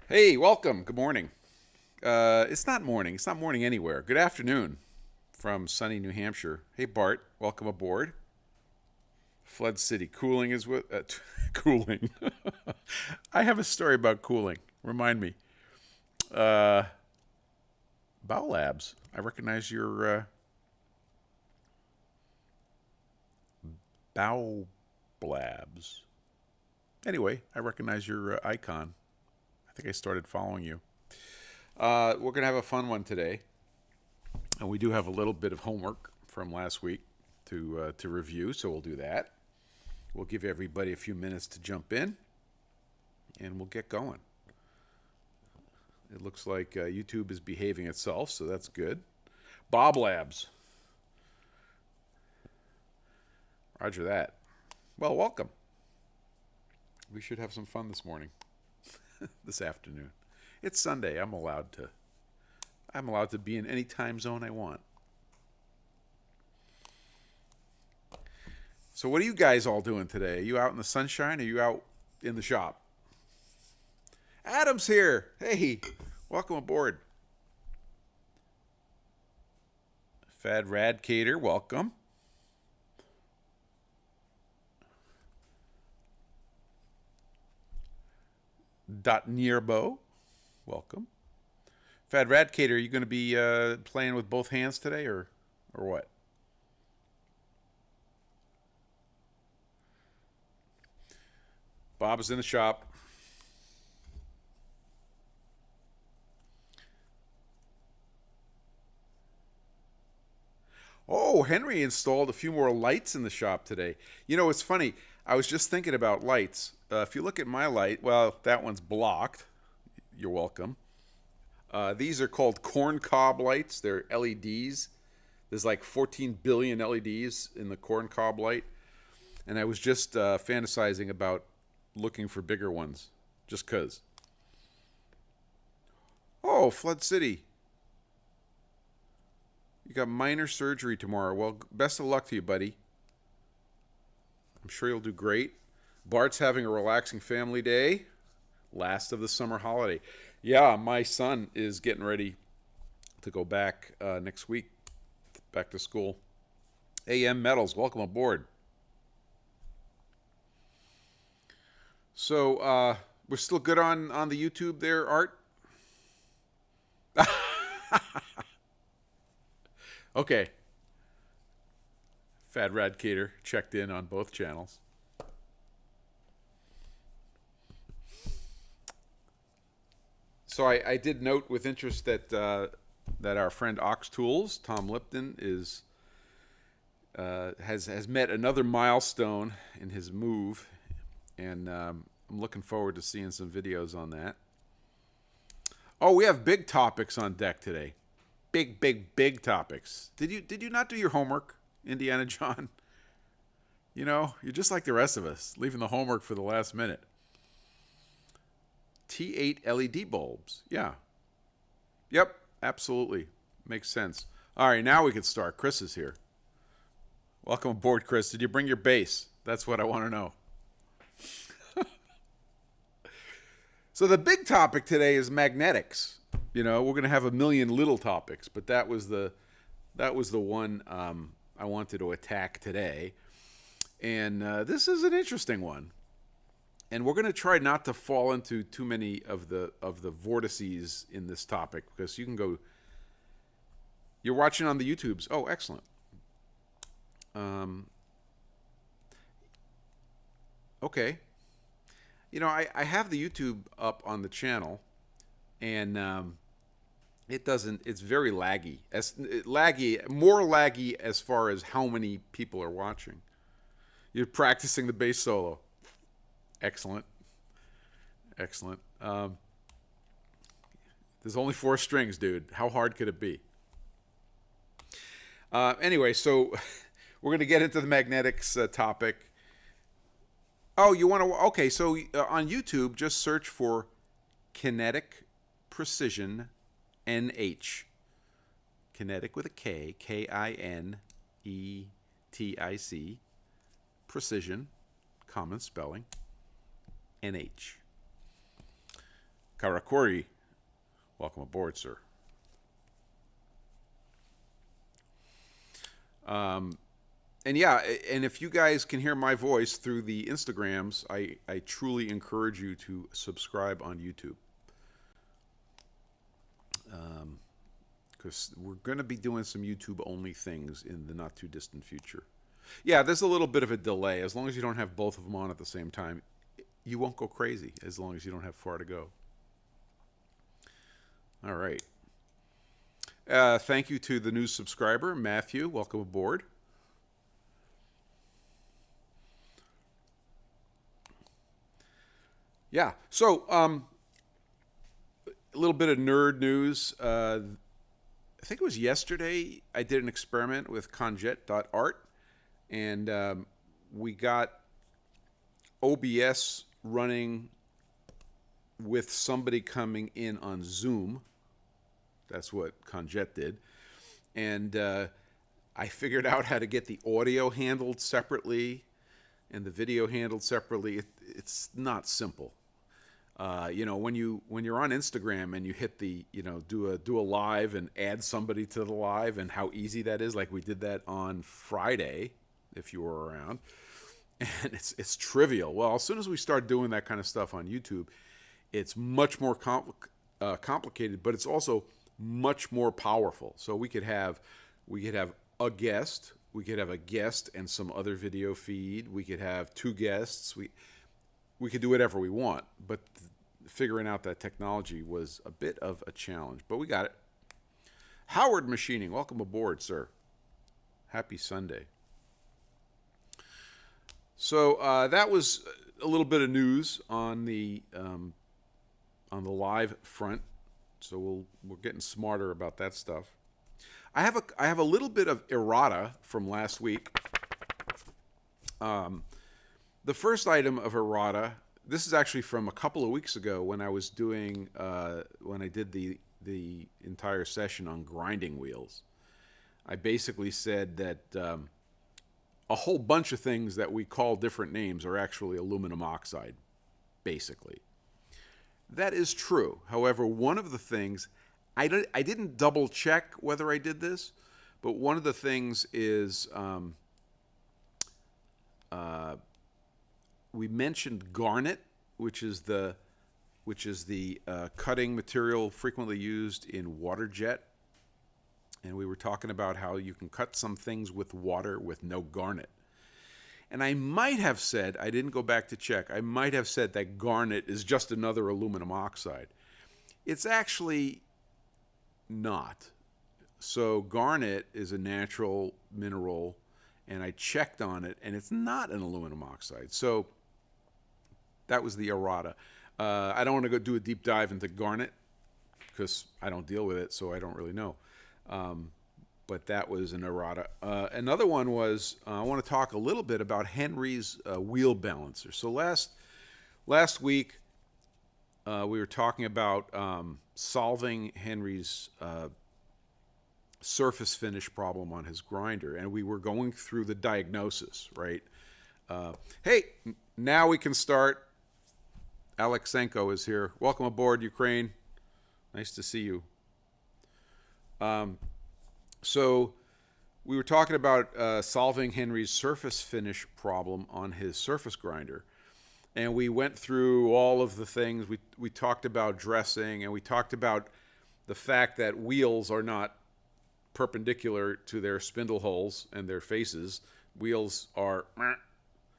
Hey, welcome. Good morning. It's not morning. It's not morning anywhere. Good afternoon from sunny New Hampshire. Hey, Bart. Welcome aboard. Flood City. Cooling is with cooling. I have a story about cooling. Remind me. Uh, Bow Labs. I recognize your Bow Labs. Anyway, I recognize your icon. I think I started following you. We're gonna have a fun one today, and we do have a little bit of homework from last week to review. So we'll do that. We'll give everybody a few minutes to jump in, and we'll get going. It looks like YouTube is behaving itself, so that's good. Bob Labs. Roger that. Well, welcome. We should have some fun this morning, this afternoon. It's Sunday. I'm allowed to be in any time zone I want. So what are you guys all doing today? Are you out in the sunshine or are you out in the shop? Adam's here. Hey, welcome aboard. Fad Radcator, welcome. Dot Nearbo, welcome. Fad Radcator, are you going to be playing with both hands today or what? Bob is in the shop. Oh, Henry installed a few more lights in the shop today. You know, it's funny. I was just thinking about lights. If you look at my light, well, that one's blocked. You're welcome. These are called corn cob lights. They're LEDs. There's like 14 billion LEDs in the corn cob light. And I was just fantasizing about looking for bigger ones, just because. Oh, Flood City. You got minor surgery tomorrow. Well, best of luck to you, buddy. I'm sure you'll do great. Bart's having a relaxing family day. Last of the summer holiday. Yeah, my son is getting ready to go back next week, back to school. AM Metals, welcome aboard. So we're still good on the YouTube there, Art? Okay. Fad Radcator checked in on both channels. So I did note with interest that that our friend Ox Tools, Tom Lipton, has met another milestone in his move, and I'm looking forward to seeing some videos on that. Oh, we have big topics on deck today. Big topics. Did you not do your homework, Indiana John? You know, you're just like the rest of us, leaving the homework for the last minute. T8 LED bulbs. Yeah. Yep, absolutely. Makes sense. All right, now we can start. Chris is here. Welcome aboard, Chris. Did you bring your base? That's what I want to know. So the big topic today is magnetics. You know, we're going to have a million little topics, but that was the one I wanted to attack today. And this is an interesting one. And we're going to try not to fall into too many of the vortices in this topic, because you can go. You're watching on the YouTubes. Oh, excellent. Okay. You know, I have the YouTube up on the channel, and it doesn't. It's very laggy. More laggy as far as how many people are watching. You're practicing the bass solo. Excellent. Excellent. There's only 4 strings, dude. How hard could it be? Anyway, so we're going to get into the magnetics topic. Oh, you want to? Okay, so on YouTube, just search for Kinetic Precision NH. Kinetic with a K, Kinetic, Precision, common spelling, NH. Karakuri, welcome aboard, sir. And yeah, and if you guys can hear my voice through the Instagrams, I truly encourage you to subscribe on YouTube. Because we're going to be doing some YouTube only things in the not too distant future. Yeah, there's a little bit of a delay. As long as you don't have both of them on at the same time, you won't go crazy as long as you don't have far to go. All right. Thank you to the new subscriber, Matthew. Welcome aboard. Yeah. So, a little bit of nerd news. I think it was yesterday I did an experiment with conjet.art, and we got OBS running with somebody coming in on Zoom. That's what Conjet did. And I figured out how to get the audio handled separately and the video handled separately. It's not simple. You know, when you're on Instagram and you hit the, you know, do a live and add somebody to the live, and how easy that is. Like we did that on Friday, if you were around, and it's trivial. Well, as soon as we start doing that kind of stuff on YouTube, it's much more complicated, but it's also much more powerful. So we could have a guest, we could have a guest and some other video feed. We could have two guests. We could do whatever we want, but figuring out that technology was a bit of a challenge, but we got it. Howard Machining, welcome aboard, sir. Happy Sunday. So that was a little bit of news on the live front. So we're getting smarter about that stuff. I have a little bit of errata from last week. The first item of errata, this is actually from a couple of weeks ago when I was doing when I did the entire session on grinding wheels. I basically said that a whole bunch of things that we call different names are actually aluminum oxide, basically. That is true. However, one of the things, I didn't double check whether I did this, but one of the things is we mentioned garnet, which is the cutting material frequently used in water jet. And we were talking about how you can cut some things with water with no garnet. And I might have said, I didn't go back to check, I might have said that garnet is just another aluminum oxide. It's actually not. So garnet is a natural mineral, and I checked on it, and it's not an aluminum oxide. So that was the errata. I don't want to go do a deep dive into garnet because I don't deal with it, so I don't really know. But that was an errata. Another one was I want to talk a little bit about Henry's wheel balancer. So last week we were talking about solving Henry's surface finish problem on his grinder, and we were going through the diagnosis, right? Hey, now we can start. Alexenko is here. Welcome aboard, Ukraine. Nice to see you. So we were talking about solving Henry's surface finish problem on his surface grinder. And we went through all of the things. We talked about dressing, and we talked about the fact that wheels are not perpendicular to their spindle holes and their faces. Wheels are,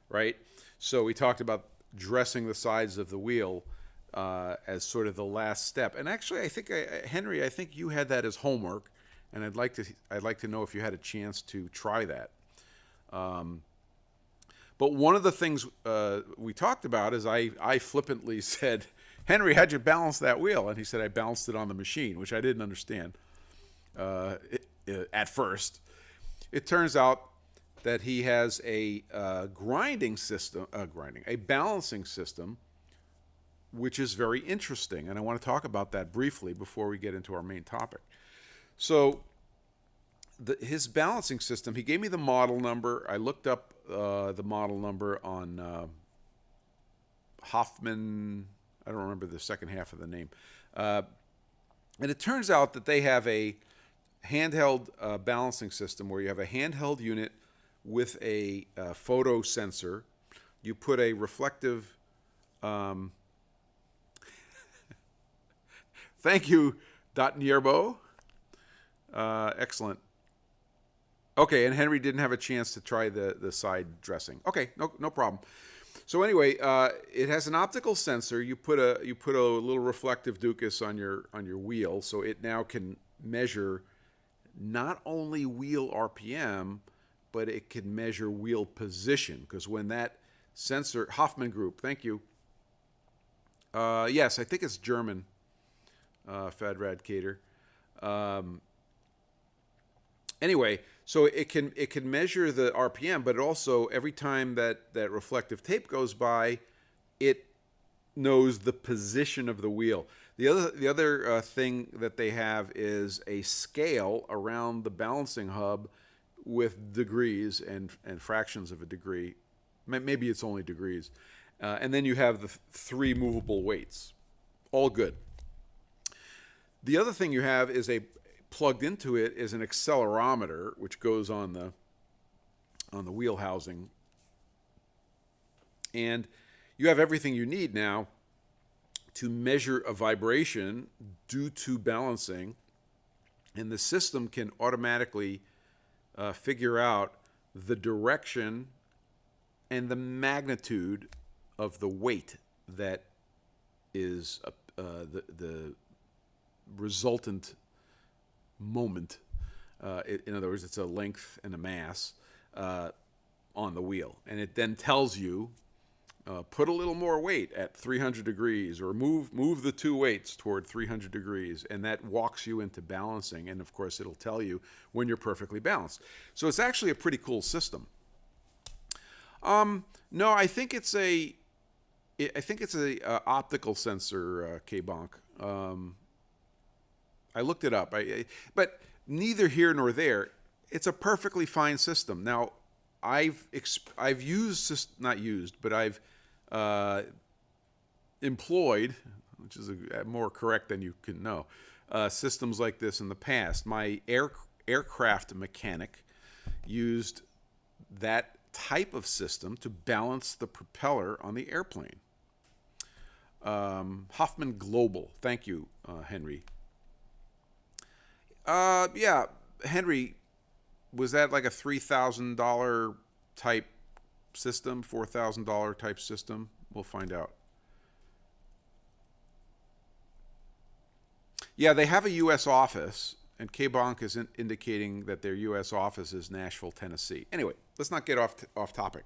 right? So we talked about dressing the sides of the wheel as sort of the last step. And actually, I think Henry, I think you had that as homework, and I'd like to know if you had a chance to try that. But one of the things we talked about is I flippantly said, Henry, how'd you balance that wheel? And he said, I balanced it on the machine, which I didn't understand at first. It turns out that he has a balancing system, which is very interesting. And I want to talk about that briefly before we get into our main topic. So his balancing system, he gave me the model number. I looked up the model number on Hoffman. I don't remember the second half of the name. And it turns out that they have a handheld balancing system where you have a handheld unit with a photo sensor. You put a reflective... Thank you, Dot Nierbo. Excellent. Okay, and Henry didn't have a chance to try the side dressing. Okay, no problem. So anyway, it has an optical sensor. You put a little reflective Ducas on your wheel, so it now can measure not only wheel RPM, but it can measure wheel position. Because when that sensor, Hoffman Group, thank you. Yes, I think it's German. Fadrad Cater. Anyway, so it can measure the RPM, but it also, every time that reflective tape goes by, it knows the position of the wheel. The other thing that they have is a scale around the balancing hub with degrees and fractions of a degree. Maybe it's only degrees. And then you have the 3 movable weights. All good. The other thing you have is plugged into it is an accelerometer, which goes on the wheel housing. And you have everything you need now to measure a vibration due to balancing. And the system can automatically figure out the direction and the magnitude of the weight that is the resultant moment. In other words, it's a length and a mass on the wheel. And it then tells you, put a little more weight at 300 degrees, or move the 2 weights toward 300 degrees, and that walks you into balancing. And of course, it'll tell you when you're perfectly balanced. So it's actually a pretty cool system. No, I think it's a optical sensor, K-Bonk. I looked it up, but neither here nor there. It's a perfectly fine system. Now, I've used, not used, but I've employed, which is more correct than you can know, systems like this in the past. My aircraft mechanic used that type of system to balance the propeller on the airplane. Hoffman Global, thank you, Henry. Yeah, Henry, was that like a $3,000 type system, $4,000 type system? We'll find out. Yeah, they have a U.S. office, and K-Bonk is indicating that their U.S. office is Nashville, Tennessee. Anyway, let's not get off topic.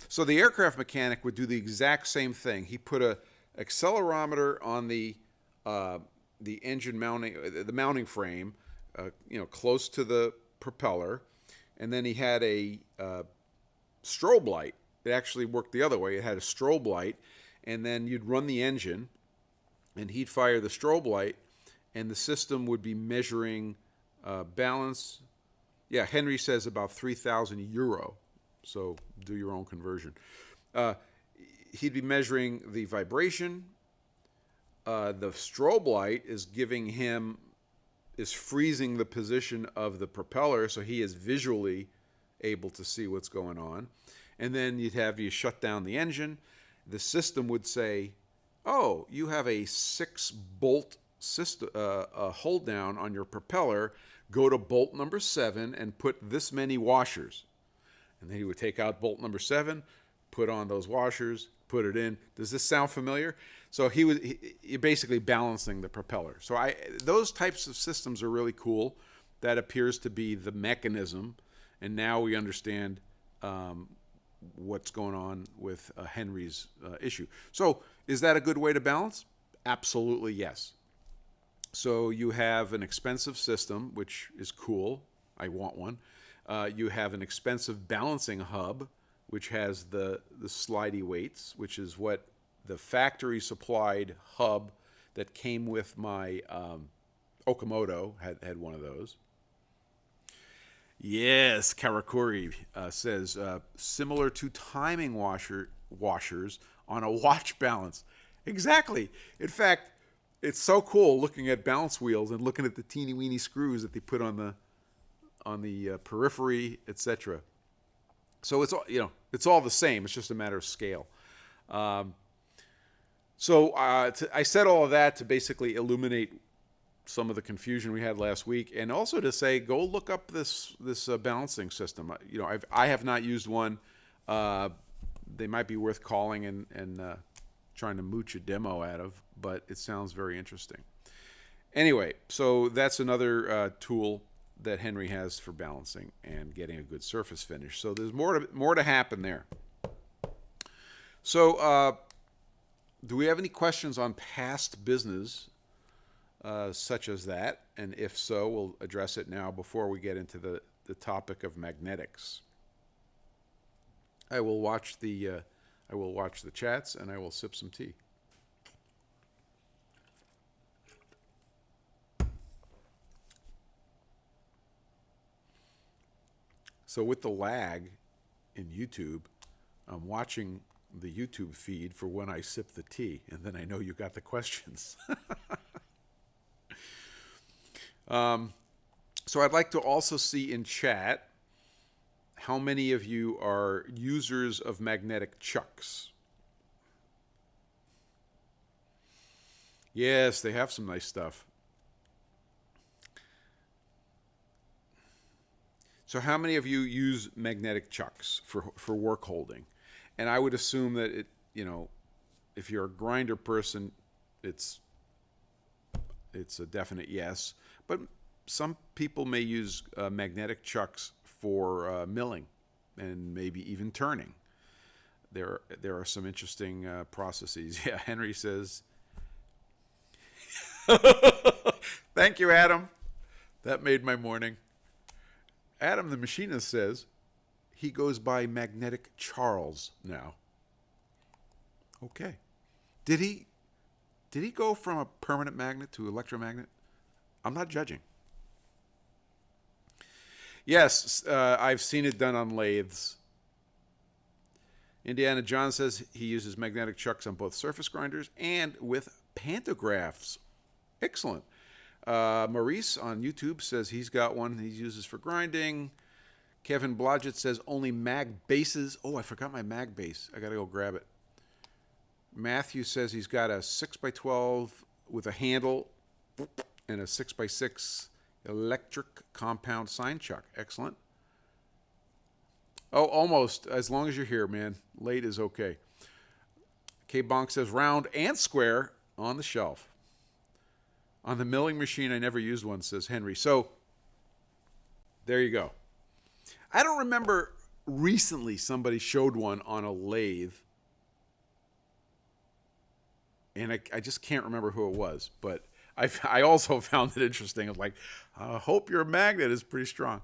So the aircraft mechanic would do the exact same thing. He put a accelerometer on the engine mounting, the mounting frame, close to the propeller, and then he had a strobe light. It actually worked the other way. It had a strobe light, and then you'd run the engine, and he'd fire the strobe light, and the system would be measuring balance. Yeah, Henry says about 3,000 euro, so do your own conversion. He'd be measuring the vibration. The strobe light is freezing the position of the propeller, so he is visually able to see what's going on. And then you shut down the engine. The system would say, oh, you have a 6-bolt system, hold down on your propeller. Go to bolt number 7 and put this many washers. And then he would take out bolt number 7, put on those washers, put it in. Does this sound familiar? So you're basically balancing the propeller. So those types of systems are really cool. That appears to be the mechanism, and now we understand what's going on with Henry's issue. So is that a good way to balance? Absolutely yes. So you have an expensive system, which is cool. I want one. You have an expensive balancing hub, which has the slidey weights, which is what the factory supplied hub that came with my Okamoto had one of those. Yes, Karakuri says, similar to timing washers on a watch balance. Exactly. In fact, it's so cool looking at balance wheels and looking at the teeny weeny screws that they put on the periphery, etc. So it's all it's all the same. It's just a matter of scale. Um, I said all of that to basically illuminate some of the confusion we had last week, and also to say go look up this balancing system. I have not used one. They might be worth calling and trying to mooch a demo out of, but it sounds very interesting. Anyway, so that's another tool that Henry has for balancing and getting a good surface finish. So there's more to happen there. So do we have any questions on past business such as that? And if so, we'll address it now before we get into the topic of magnetics. I will watch the chats and I will sip some tea. So with the lag in YouTube, I'm watching the YouTube feed for when I sip the tea, and then I know you got the questions. So I'd like to also see in chat how many of you are users of magnetic chucks. Yes, they have some nice stuff. So how many of you use magnetic chucks for work holding? And I would assume that if you're a grinder person, it's a definite yes. But some people may use magnetic chucks for milling and maybe even turning. There are some interesting processes. Yeah, Henry says. Thank you, Adam. That made my morning. Adam, the machinist, says he goes by Magnetic Charles now. Okay. Did he go from a permanent magnet to electromagnet? I'm not judging. Yes, I've seen it done on lathes. Indiana John says he uses magnetic chucks on both surface grinders and with pantographs. Excellent. Maurice on YouTube says he's got one he uses for grinding. Kevin Blodgett says only mag bases. Oh, I forgot my mag base. I got to go grab it. Matthew says he's got a 6x12 with a handle and a 6x6 electric compound sine chuck. Excellent. Oh, almost. As long as you're here, man. Late is okay. K Bonk says round and square on the shelf. On the milling machine, I never used one, says Henry. So, there you go. I don't remember recently somebody showed one on a lathe. And I just can't remember who it was. But I also found it interesting. I was like, I hope your magnet is pretty strong.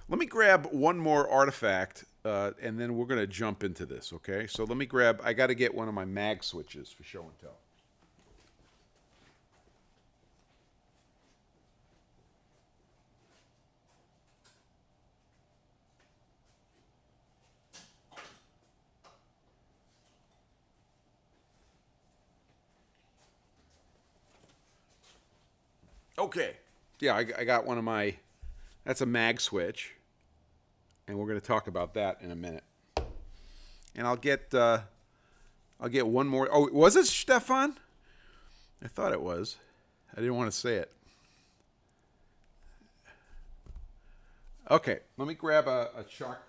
Let me grab one more artifact, and then we're going to jump into this, okay? So let me grab, I got to get one of my mag switches for show and tell. Okay. Yeah, I got one of my, that's a mag switch. And we're going to talk about that in a minute. And I'll get one more. Oh, was it Stefan? I thought it was. I didn't want to say it. Okay, let me grab a chuck.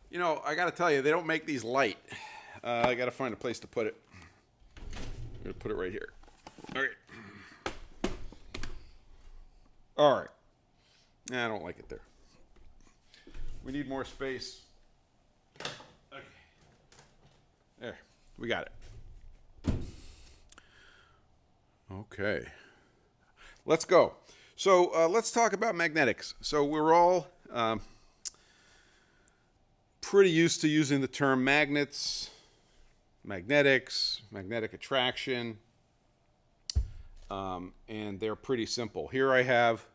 You know, I got to tell you, they don't make these light. I got to find a place to put it. I'm going to put it right here. All right. All right. Nah, I don't like it there. We need more space. Okay. There. We got it. Okay, let's go. So let's talk about magnetics. So we're all pretty used to using the term magnets, magnetics, magnetic attraction, and they're pretty simple. Here I have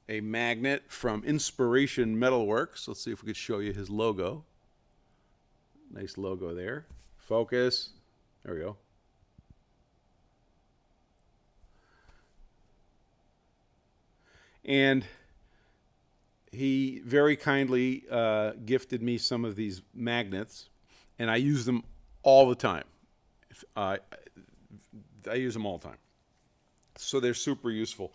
a magnet from Inspiration Metalworks. Let's see if we could show you his logo. Nice logo there. Focus. There we go. And he very kindly gifted me some of these magnets, and I use them all the time. I use them all the time. So they're super useful.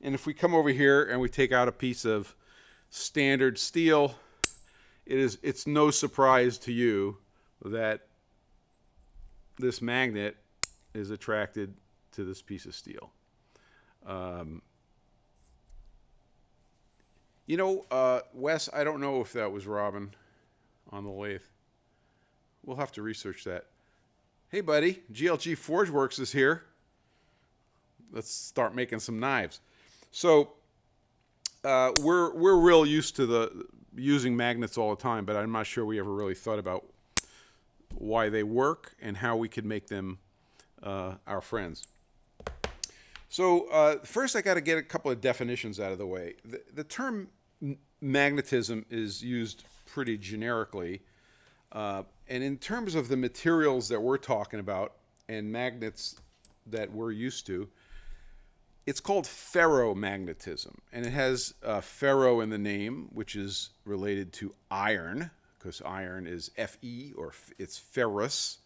And if we come over here and we take out a piece of standard steel, it's no surprise to you that this magnet is attracted to this piece of steel. Wes, I don't know if that was Robin on the lathe. We'll have to research that. Hey, buddy, GLG Forge Works is here. Let's start making some knives. So we're real used to using magnets all the time, but I'm not sure we ever really thought about why they work and how we could make them our friends. So first I got to get a couple of definitions out of the way. The term magnetism is used pretty generically. And in terms of the materials that we're talking about and magnets that we're used to, it's called ferromagnetism. And it has ferro in the name, which is related to iron, because iron is Fe, or it's ferrous.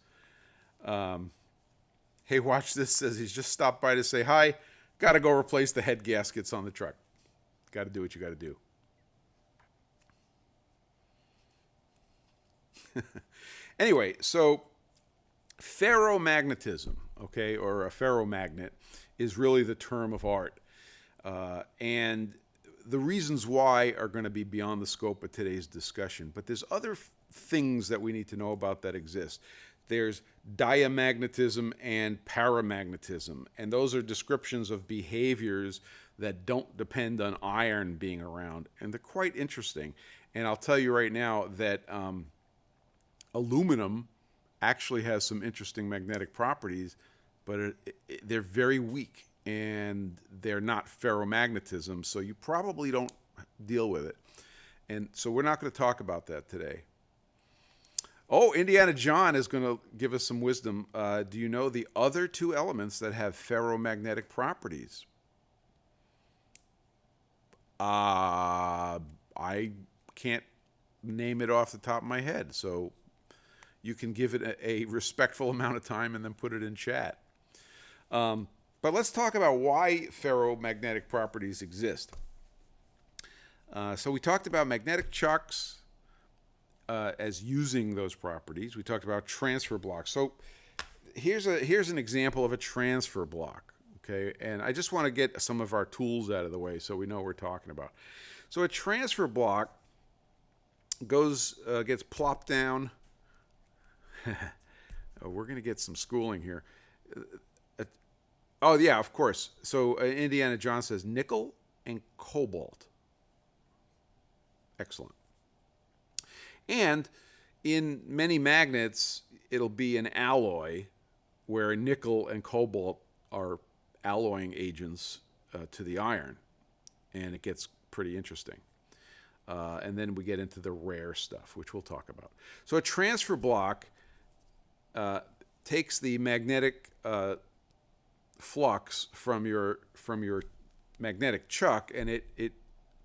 Hey, watch this, says he's just stopped by to say hi. Got to go replace the head gaskets on the truck. Got to do what you got to do. Anyway, so ferromagnetism, okay, or a ferromagnet, is really the term of art. And the reasons why are going to be beyond the scope of today's discussion. But there's other things that we need to know about that exist. There's diamagnetism and paramagnetism, and those are descriptions of behaviors that don't depend on iron being around, and they're quite interesting. And I'll tell you right now that aluminum actually has some interesting magnetic properties, but they're very weak, and they're not ferromagnetism, so you probably don't deal with it. And so we're not going to talk about that today. Oh, Indiana John is going to give us some wisdom. Do you know the other two elements that have ferromagnetic properties? I can't name it off the top of my head, so you can give it a respectful amount of time and then put it in chat. But let's talk about why ferromagnetic properties exist. So we talked about magnetic chucks as using those properties. We talked about transfer blocks. So here's an example of a transfer block, okay? And I just want to get some of our tools out of the way so we know what we're talking about. So a transfer block gets plopped down. We're going to get some schooling here. Oh, yeah, of course. So Indiana John says nickel and cobalt. Excellent. And in many magnets, it'll be an alloy where nickel and cobalt are alloying agents to the iron. And it gets pretty interesting. And then we get into the rare stuff, which we'll talk about. So a transfer block takes the magnetic flux from your magnetic chuck, and it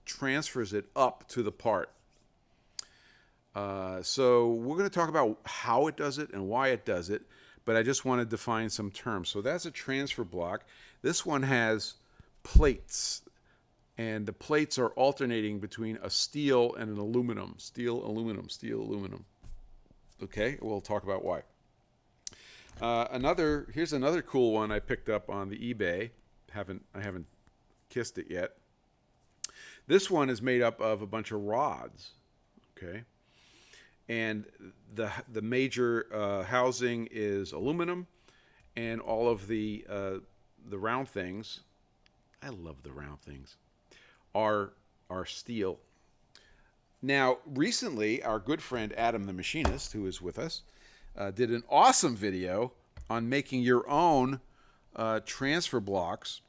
transfers it up to the part. So we're going to talk about how it does it and why it does it, but I just want to define some terms. So that's a transfer block. This one has plates, and the plates are alternating between a steel and an aluminum. Steel, aluminum, steel, aluminum. Okay, we'll talk about why. Here's another cool one I picked up on the eBay. I haven't kissed it yet. This one is made up of a bunch of rods. Okay. And the major housing is aluminum, and all of the round things, I love the round things, are steel. Now, recently, our good friend Adam the Machinist, who is with us, did an awesome video on making your own transfer blocks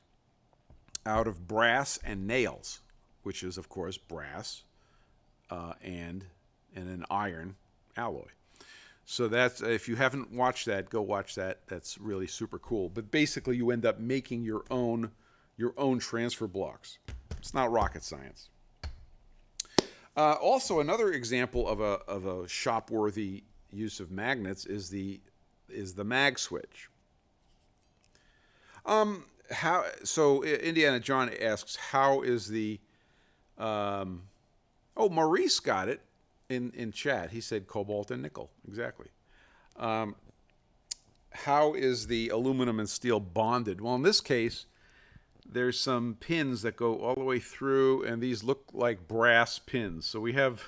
out of brass and nails, which is, of course, brass and an iron alloy. So that's, if you haven't watched that, go watch that. That's really super cool. But basically, you end up making your own transfer blocks. It's not rocket science. Also, another example of a shop-worthy use of magnets is the mag switch. So Indiana John asks, how is the Maurice got it in chat. He said cobalt and nickel. Exactly. How is the aluminum and steel bonded? Well, in this case, there's some pins that go all the way through, and these look like brass pins. So we have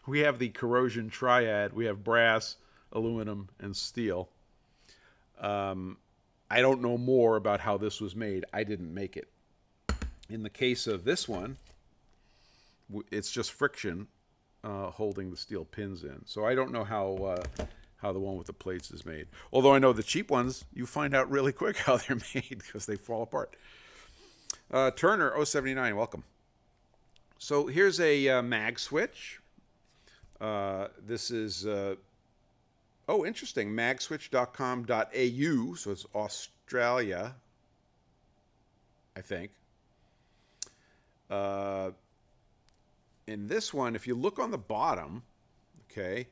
we have the corrosion triad. We have brass, aluminum, and steel. I don't know more about how this was made. I didn't make it. In the case of this one, it's just friction holding the steel pins in. So I don't know how the one with the plates is made. Although I know the cheap ones, you find out really quick how they're made because they fall apart. Turner 079, welcome. So here's a mag switch. This is interesting, magswitch.com.au, so it's Australia, I think. In this one, if you look on the bottom, okay,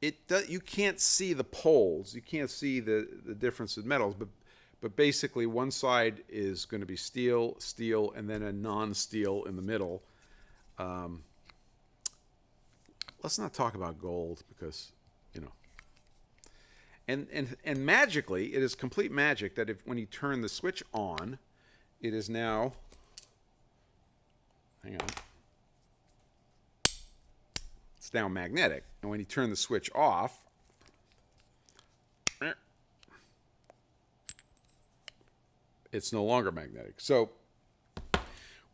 you can't see the poles. You can't see the difference in metals, but basically one side is going to be steel, and then a non-steel in the middle. Let's not talk about gold because, you know. And magically, it is complete magic that when you turn the switch on, it is now, hang on, it's now magnetic. And when you turn the switch off, it's no longer magnetic. So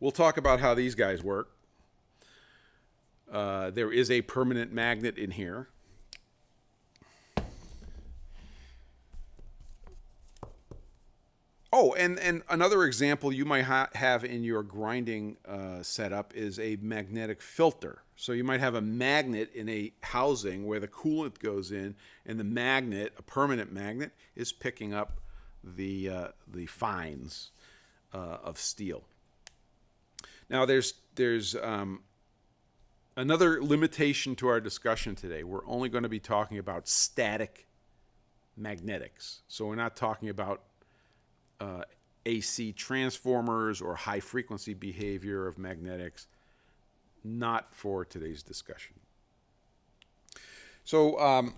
we'll talk about how these guys work. There is a permanent magnet in here. Oh, and another example you might have in your grinding setup is a magnetic filter. So you might have a magnet in a housing where the coolant goes in, and the magnet, a permanent magnet, is picking up the fines of steel. Now, there's another limitation to our discussion today. We're only going to be talking about static magnetics. So we're not talking about AC transformers or high frequency behavior of magnetics. Not for today's discussion. So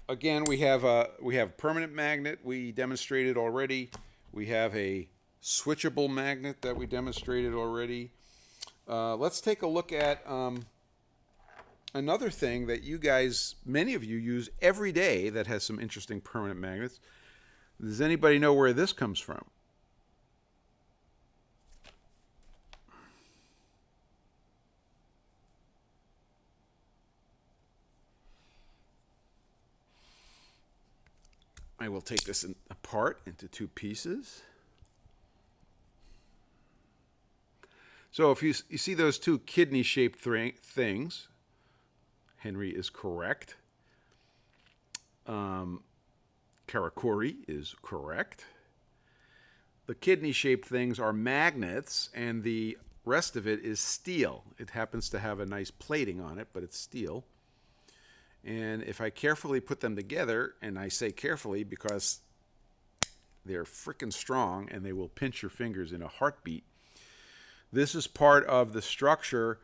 again, we have permanent magnet we demonstrated already. We have a switchable magnet that we demonstrated already. Let's take a look at another thing that you guys, many of you, use every day that has some interesting permanent magnets. Does anybody know where this comes from? I will take this apart into two pieces. So if you see those two kidney-shaped things, Henry is correct. Karakuri is correct. The kidney-shaped things are magnets, and the rest of it is steel. It happens to have a nice plating on it, but it's steel. And if I carefully put them together, and I say carefully because they're freaking strong and they will pinch your fingers in a heartbeat, this is part of the structure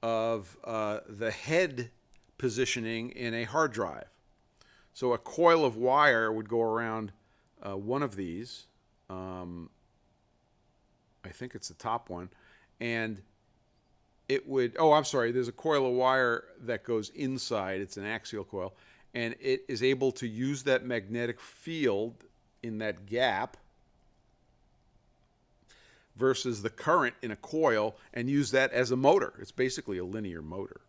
of the head positioning in a hard drive. So a coil of wire would go around one of these. I think it's the top one. And it would, there's a coil of wire that goes inside. It's an axial coil. And it is able to use that magnetic field in that gap versus the current in a coil and use that as a motor. It's basically a linear motor.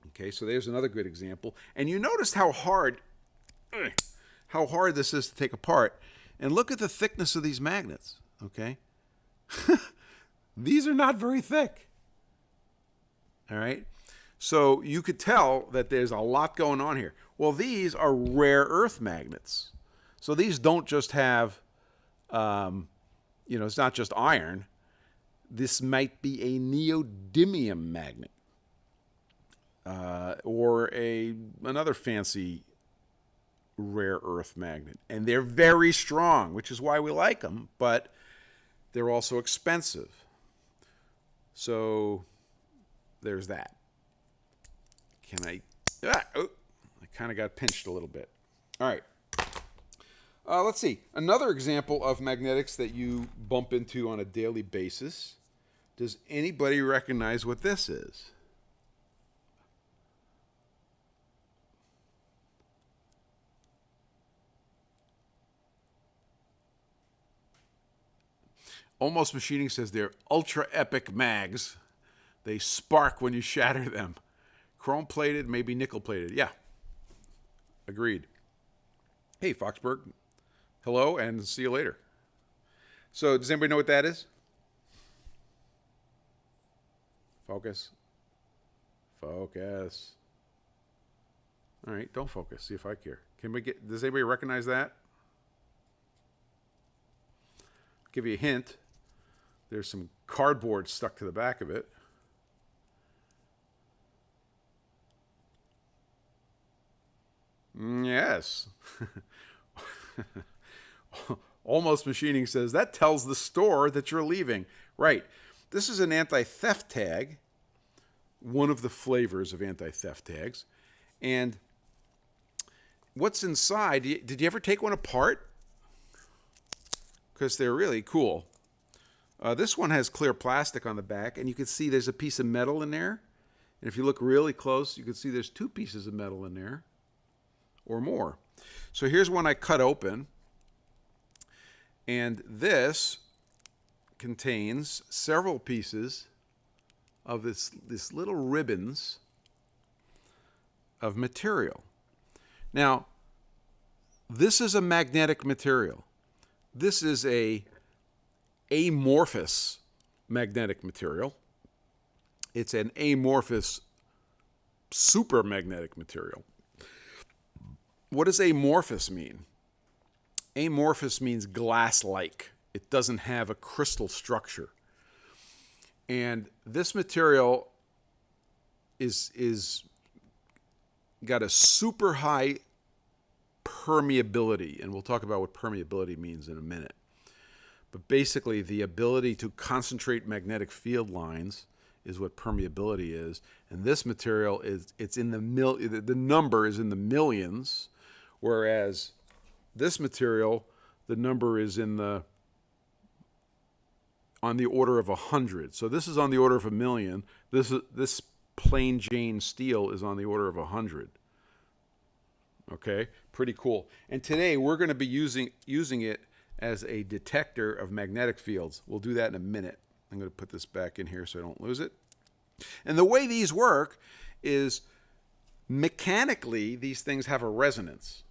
Okay, so there's another good example. And you noticed how hard this is to take apart. And look at the thickness of these magnets, okay? These are not very thick. All right? So you could tell that there's a lot going on here. Well, these are rare earth magnets. So these don't just have, it's not just iron. This might be a neodymium magnet or another fancy rare earth magnet. And they're very strong, which is why we like them, but they're also expensive. So there's that. I kind of got pinched a little bit. All right. Let's see. Another example of magnetics that you bump into on a daily basis. Does anybody recognize what this is? Almost Machining says they're ultra epic mags. They spark when you shatter them. Chrome plated, maybe nickel plated. Yeah. Agreed. Hey, Foxburg. Hello, and see you later. So, does anybody know what that is? Focus. Focus. All right, don't focus. See if I care. Does anybody recognize that? I'll give you a hint. There's some cardboard stuck to the back of it. Yes. Almost Machining says that tells the store that you're leaving. Right. This is an anti-theft tag, one of the flavors of anti-theft tags. And what's inside? Did you ever take one apart? Because they're really cool. This one has clear plastic on the back, and you can see there's a piece of metal in there. And if you look really close, you can see there's two pieces of metal in there. Or more. So here's one I cut open, and this contains several pieces of this little ribbons of material. Now, this is a magnetic material. This is a amorphous magnetic material. It's an amorphous supermagnetic material. What does amorphous mean? Amorphous means glass-like. It doesn't have a crystal structure. And this material is got a super high permeability, and we'll talk about what permeability means in a minute. But basically, the ability to concentrate magnetic field lines is what permeability is. And this material it's in the number is in the millions. Whereas this material, the number is on the order of 100. So this is on the order of 1,000,000. This plain Jane steel is on the order of 100. Okay, pretty cool. And today we're going to be using it as a detector of magnetic fields. We'll do that in a minute. I'm going to put this back in here so I don't lose it. And the way these work is mechanically these things have a resonance.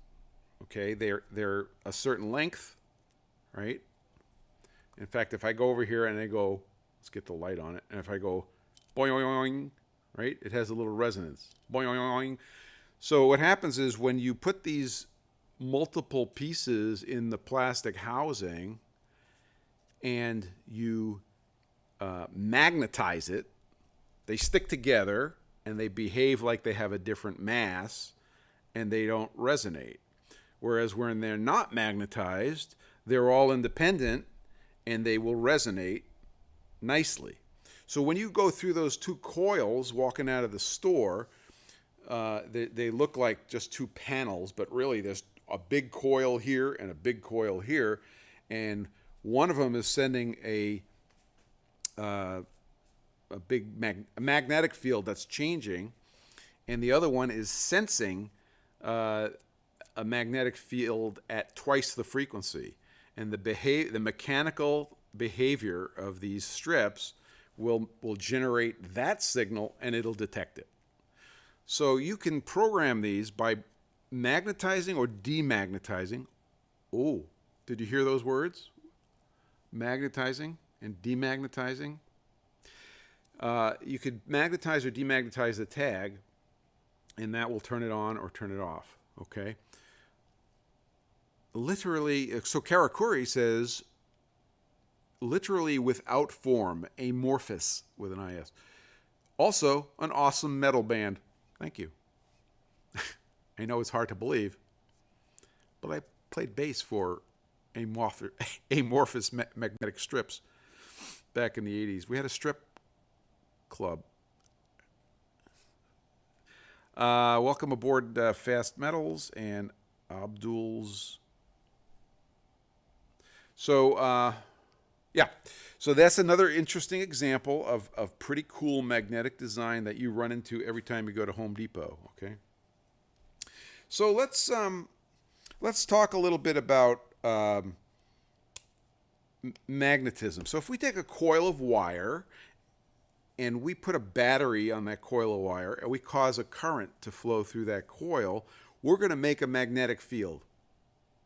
Okay, they're a certain length, right? In fact, if I go over here and I go, let's get the light on it, and if I go boing, right, it has a little resonance. Boing. So what happens is when you put these multiple pieces in the plastic housing and you magnetize it, they stick together and they behave like they have a different mass and they don't resonate. Whereas when they're not magnetized, they're all independent and they will resonate nicely. So when you go through those two coils walking out of the store, they look like just two panels, but really there's a big coil here and a big coil here, and one of them is sending a big magnetic field that's changing, and the other one is sensing a magnetic field at twice the frequency. And the mechanical behavior of these strips will generate that signal, and it'll detect it. So you can program these by magnetizing or demagnetizing. Oh, did you hear those words? Magnetizing and demagnetizing. You could magnetize or demagnetize the tag, and that will turn it on or turn it off. Okay. Literally, so Karakuri says, literally without form, amorphous with an IS. Also, an awesome metal band. Thank you. I know it's hard to believe, but I played bass for amorphous magnetic strips back in the 80s. We had a strip club. Welcome aboard Fast Metals and Abdul's. So, yeah. So that's another interesting example of pretty cool magnetic design that you run into every time you go to Home Depot. Okay. So let's talk a little bit about magnetism. So if we take a coil of wire and we put a battery on that coil of wire and we cause a current to flow through that coil, we're going to make a magnetic field,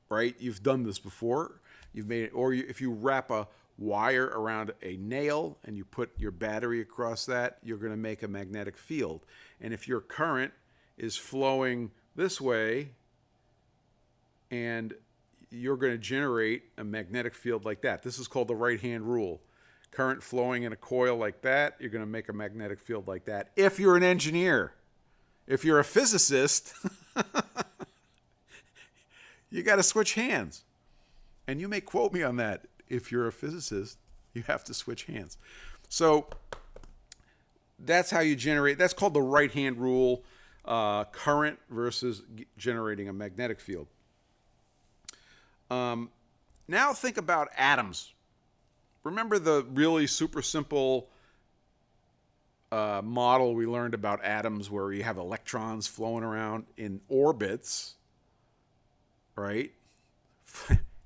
right? You've done this before. You've made it, or if you wrap a wire around a nail and you put your battery across that, you're going to make a magnetic field. And if your current is flowing this way, and you're going to generate a magnetic field like that. This is called the right-hand rule. Current flowing in a coil like that, you're going to make a magnetic field like that. If you're an engineer, if you're a physicist, you got to switch hands. And you may quote me on that. If you're a physicist, you have to switch hands. So that's how you generate. That's called the right-hand rule, current versus generating a magnetic field. Now think about atoms. Remember the really super simple model we learned about atoms where you have electrons flowing around in orbits, right?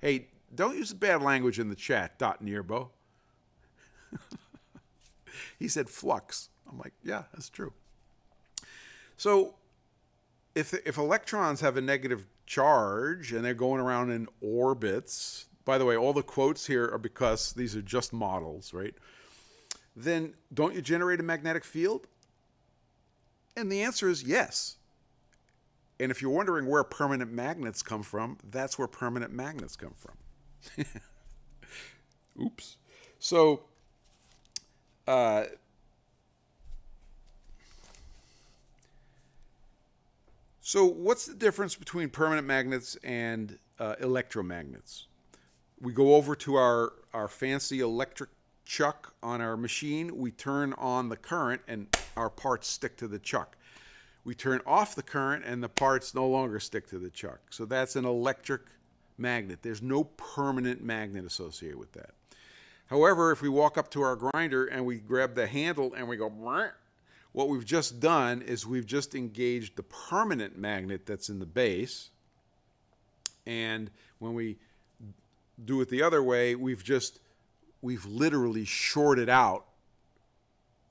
Hey, don't use bad language in the chat, Dot Nierbo. He said flux. I'm like, yeah, that's true. So if electrons have a negative charge and they're going around in orbits, by the way, all the quotes here are because these are just models, right? Then don't you generate a magnetic field? And the answer is yes. And if you're wondering where permanent magnets come from, that's where permanent magnets come from. Oops. So, what's the difference between permanent magnets and electromagnets? We go over to our fancy electric chuck on our machine. We turn on the current and our parts stick to the chuck. We turn off the current and the parts no longer stick to the chuck. So that's an electric magnet. There's no permanent magnet associated with that. However, if we walk up to our grinder and we grab the handle and we go, what we've just done is we've just engaged the permanent magnet that's in the base. And when we do it the other way, we've literally shorted out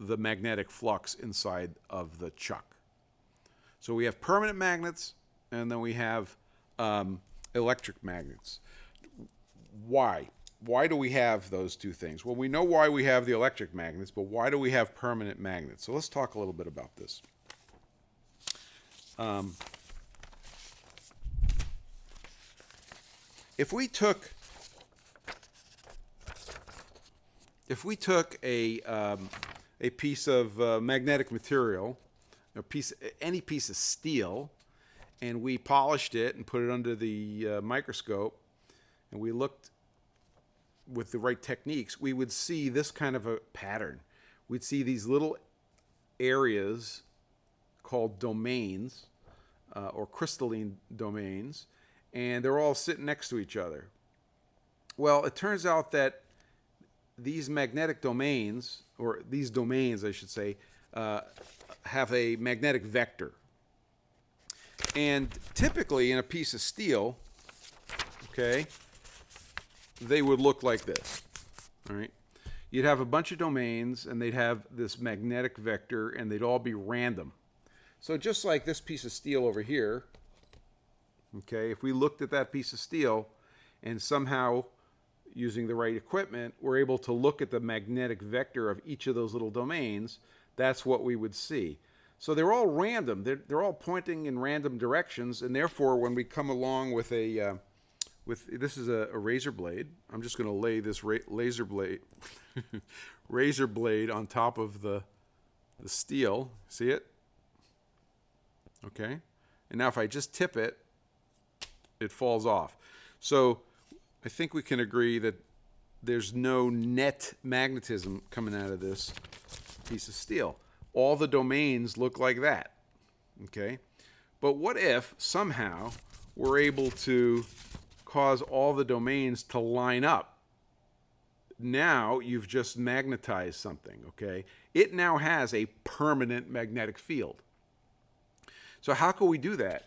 the magnetic flux inside of the chuck. So we have permanent magnets, and then we have electric magnets. Why? Why do we have those two things? Well, we know why we have the electric magnets, but why do we have permanent magnets? So let's talk a little bit about this. If we took a piece of magnetic material, any piece of steel, and we polished it and put it under the microscope, and we looked with the right techniques, we would see this kind of a pattern. We'd see these little areas called domains, or crystalline domains, and they're all sitting next to each other. Well, it turns out that these magnetic domains, or these domains, I should say, have a magnetic vector. And typically in a piece of steel, okay, they would look like this. all right, you'd have a bunch of domains, and they'd have this magnetic vector, and they'd all be random. So just like this piece of steel over here, okay, if we looked at that piece of steel and somehow using the right equipment, we're able to look at the magnetic vector of each of those little domains, that's what we would see. So they're all random. They're all pointing in random directions, and therefore when we come along with this is a razor blade. I'm just going to lay this laser blade razor blade on top of the steel. See it? Okay. And now if I just tip it, it falls off. So I think we can agree that there's no net magnetism coming out of this piece of steel. All the domains look like that. Okay? But what if somehow we're able to cause all the domains to line up? Now you've just magnetized something, okay? It now has a permanent magnetic field. So how can we do that?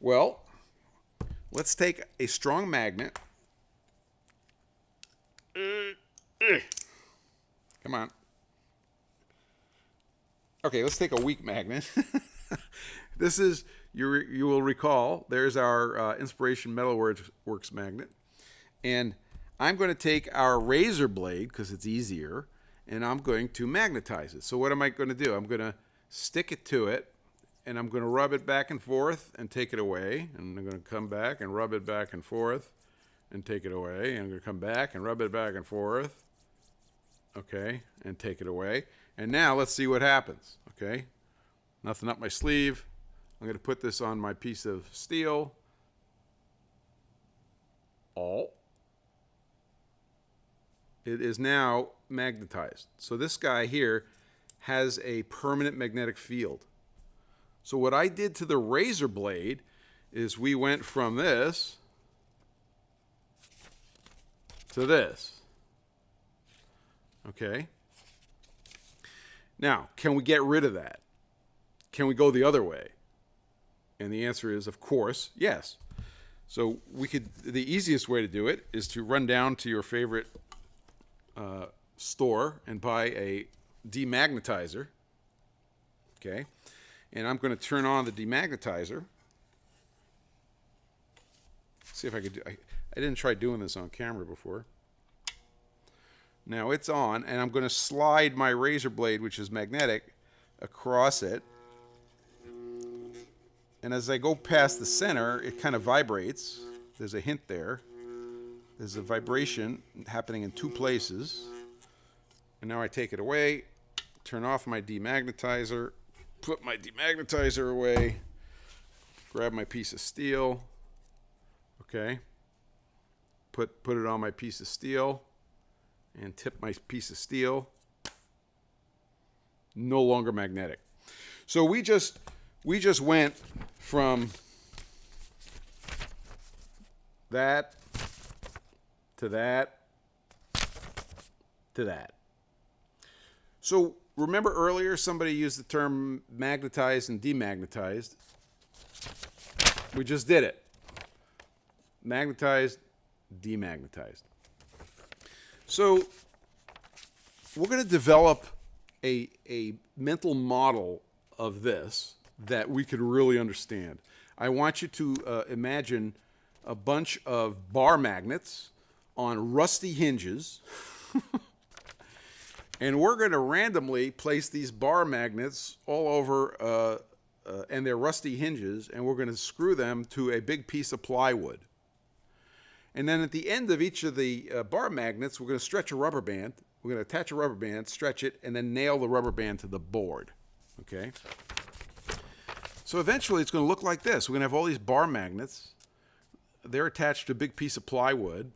Well, let's take a strong magnet. Come on. Okay, let's take a weak magnet. This is, you will recall, there's our Inspiration Metalworks magnet. And I'm going to take our razor blade, because it's easier, and I'm going to magnetize it. So what am I going to do? I'm going to stick it to it, and I'm going to rub it back and forth and take it away. And I'm going to come back and rub it back and forth and take it away. And I'm going to come back and rub it back and forth, okay, and take it away. And now let's see what happens, okay? Nothing up my sleeve. I'm going to put this on my piece of steel. It is now magnetized. So this guy here has a permanent magnetic field. So what I did to the razor blade is we went from this to this. Okay? Now, can we get rid of that? Can we go the other way? And the answer is, of course, yes. So the easiest way to do it is to run down to your favorite store and buy a demagnetizer. Okay? And I'm going to turn on the demagnetizer. See if I could do. I didn't try doing this on camera before. Now it's on, and I'm going to slide my razor blade, which is magnetic, across it. And as I go past the center, it kind of vibrates. There's a hint there. There's a vibration happening in two places. And now I take it away, turn off my demagnetizer, put my demagnetizer away, grab my piece of steel, okay, put it on my piece of steel, and tip my piece of steel. No longer magnetic. So we just went from that to that to that. So remember earlier somebody used the term magnetized and demagnetized. We just did it. Magnetized, demagnetized. So we're going to develop a mental model of this that we could really understand. I want you to imagine a bunch of bar magnets on rusty hinges. And we're going to randomly place these bar magnets all over and their rusty hinges, and we're going to screw them to a big piece of plywood. And then at the end of each of the bar magnets, we're going to stretch a rubber band. We're going to attach a rubber band, stretch it, and then nail the rubber band to the board. Okay? So eventually it's going to look like this. We're going to have all these bar magnets. They're attached to a big piece of plywood.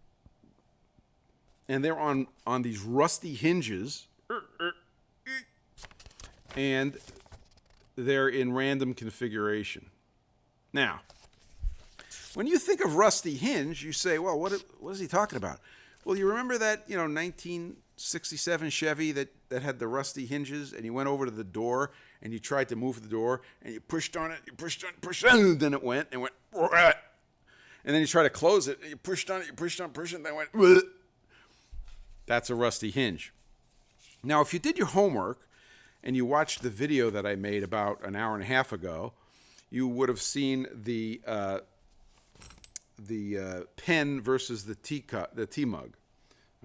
And they're on these rusty hinges. And they're in random configuration. Now, when you think of rusty hinge, you say, well, what is he talking about? Well, you remember that, 1967 Chevy that had the rusty hinges, and you went over to the door and you tried to move the door and you pushed on it, pushed on it, and then it went, and then you try to close it, and you pushed on it, pushed on it, then it went, That's a rusty hinge. Now, if you did your homework and you watched the video that I made about an hour and a half ago, you would have seen the pen versus the tea mug.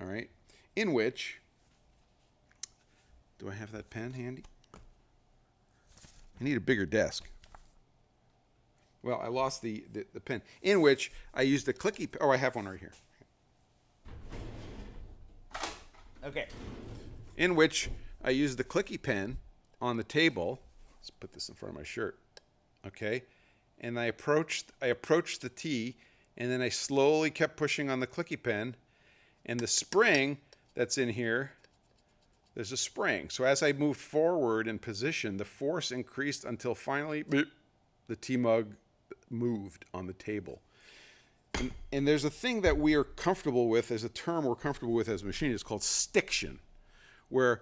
All right, in which, do I have that pen handy? I need a bigger desk. Well, I lost the pen. In which I used the clicky. Oh, I have one right here. Okay. In which I used the clicky pen on the table. Let's put this in front of my shirt. Okay. And I approached the tea, and then I slowly kept pushing on the clicky pen, and the spring that's in here, there's a spring. So as I moved forward in position, the force increased until finally the tea mug moved on the table. And there's a thing that we are comfortable with, there's a term we're comfortable with as machinists called stiction, where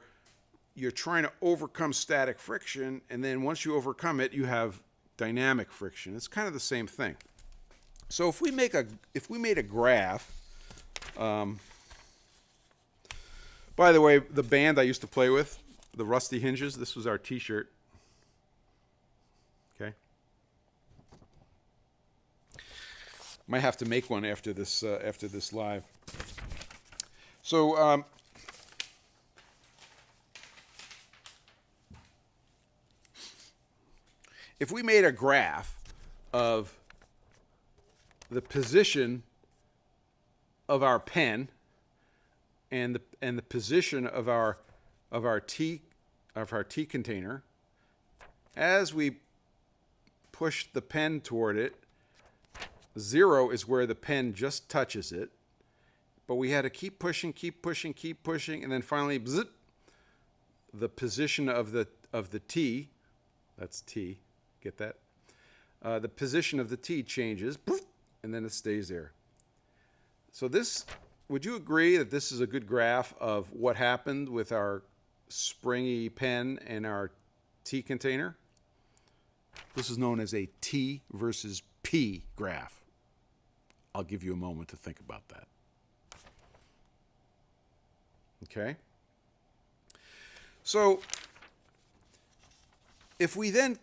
you're trying to overcome static friction, and then once you overcome it, you have dynamic friction. It's kind of the same thing. So if we made a graph, by the way, the band I used to play with, the Rusty Hinges, this was our T-shirt. Okay. Might have to make one after this live. So if we made a graph of the position of our pen and the position of our tea container, as we push the pen toward it, 0 is where the pen just touches it, but we had to keep pushing, and then finally, bzz, the position of the tea, that's T, get that? The position of the tea changes, and then it stays there. So this, would you agree that this is a good graph of what happened with our springy pen and our tea container? This is known as a T versus P graph. I'll give you a moment to think about that. Okay? So if we then,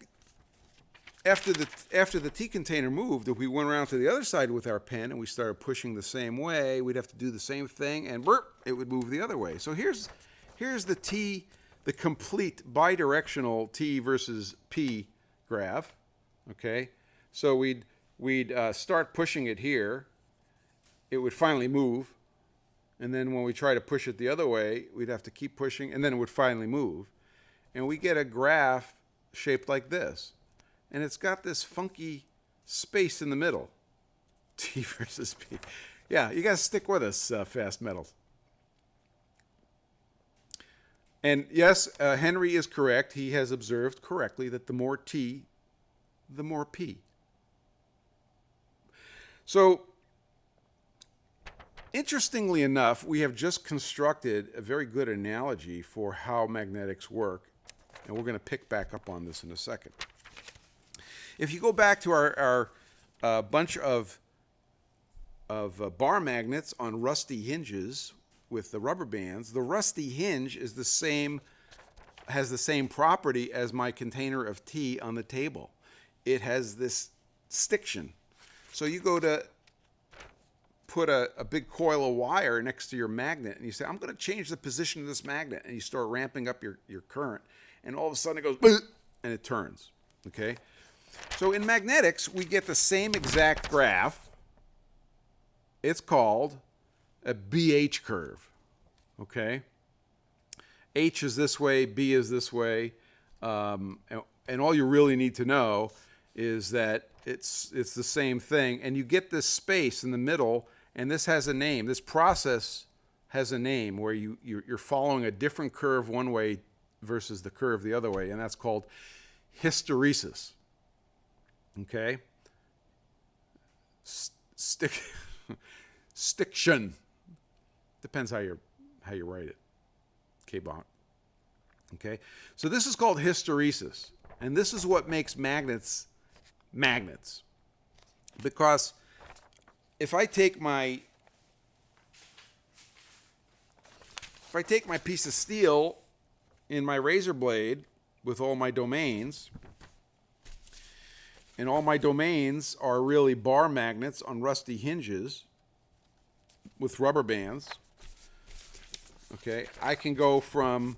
after the tea container moved, if we went around to the other side with our pen and we started pushing the same way, we'd have to do the same thing, and burp, it would move the other way. So here's the complete bidirectional T versus P graph. Okay, so we'd start pushing it here, it would finally move, and then when we try to push it the other way, we'd have to keep pushing, and then it would finally move, and we get a graph shaped like this, and it's got this funky space in the middle. T versus P. Yeah, you guys stick with us, fast metals. And yes, Henry is correct. He has observed correctly that the more T, the more P. So, interestingly enough, we have just constructed a very good analogy for how magnetics work, and we're going to pick back up on this in a second. If you go back to our bunch of bar magnets on rusty hinges with the rubber bands, the rusty hinge is has the same property as my container of tea on the table. It has this stiction. So you go to put a big coil of wire next to your magnet, and you say, I'm going to change the position of this magnet, and you start ramping up your current, and all of a sudden it goes, and it turns, okay? So in magnetics, we get the same exact graph. It's called a BH curve, okay? H is this way, B is this way, and all you really need to know is that it's the same thing, and you get this space in the middle, and this has a name. This process has a name where you're following a different curve one way versus the curve the other way, and that's called hysteresis. Okay? Stiction. Depends how you write it. K-bonk. Okay? So this is called hysteresis, and this is what makes magnets. Because if I take my if I take my piece of steel in my razor blade with all my domains, and all my domains are really bar magnets on rusty hinges with rubber bands, okay, I can go from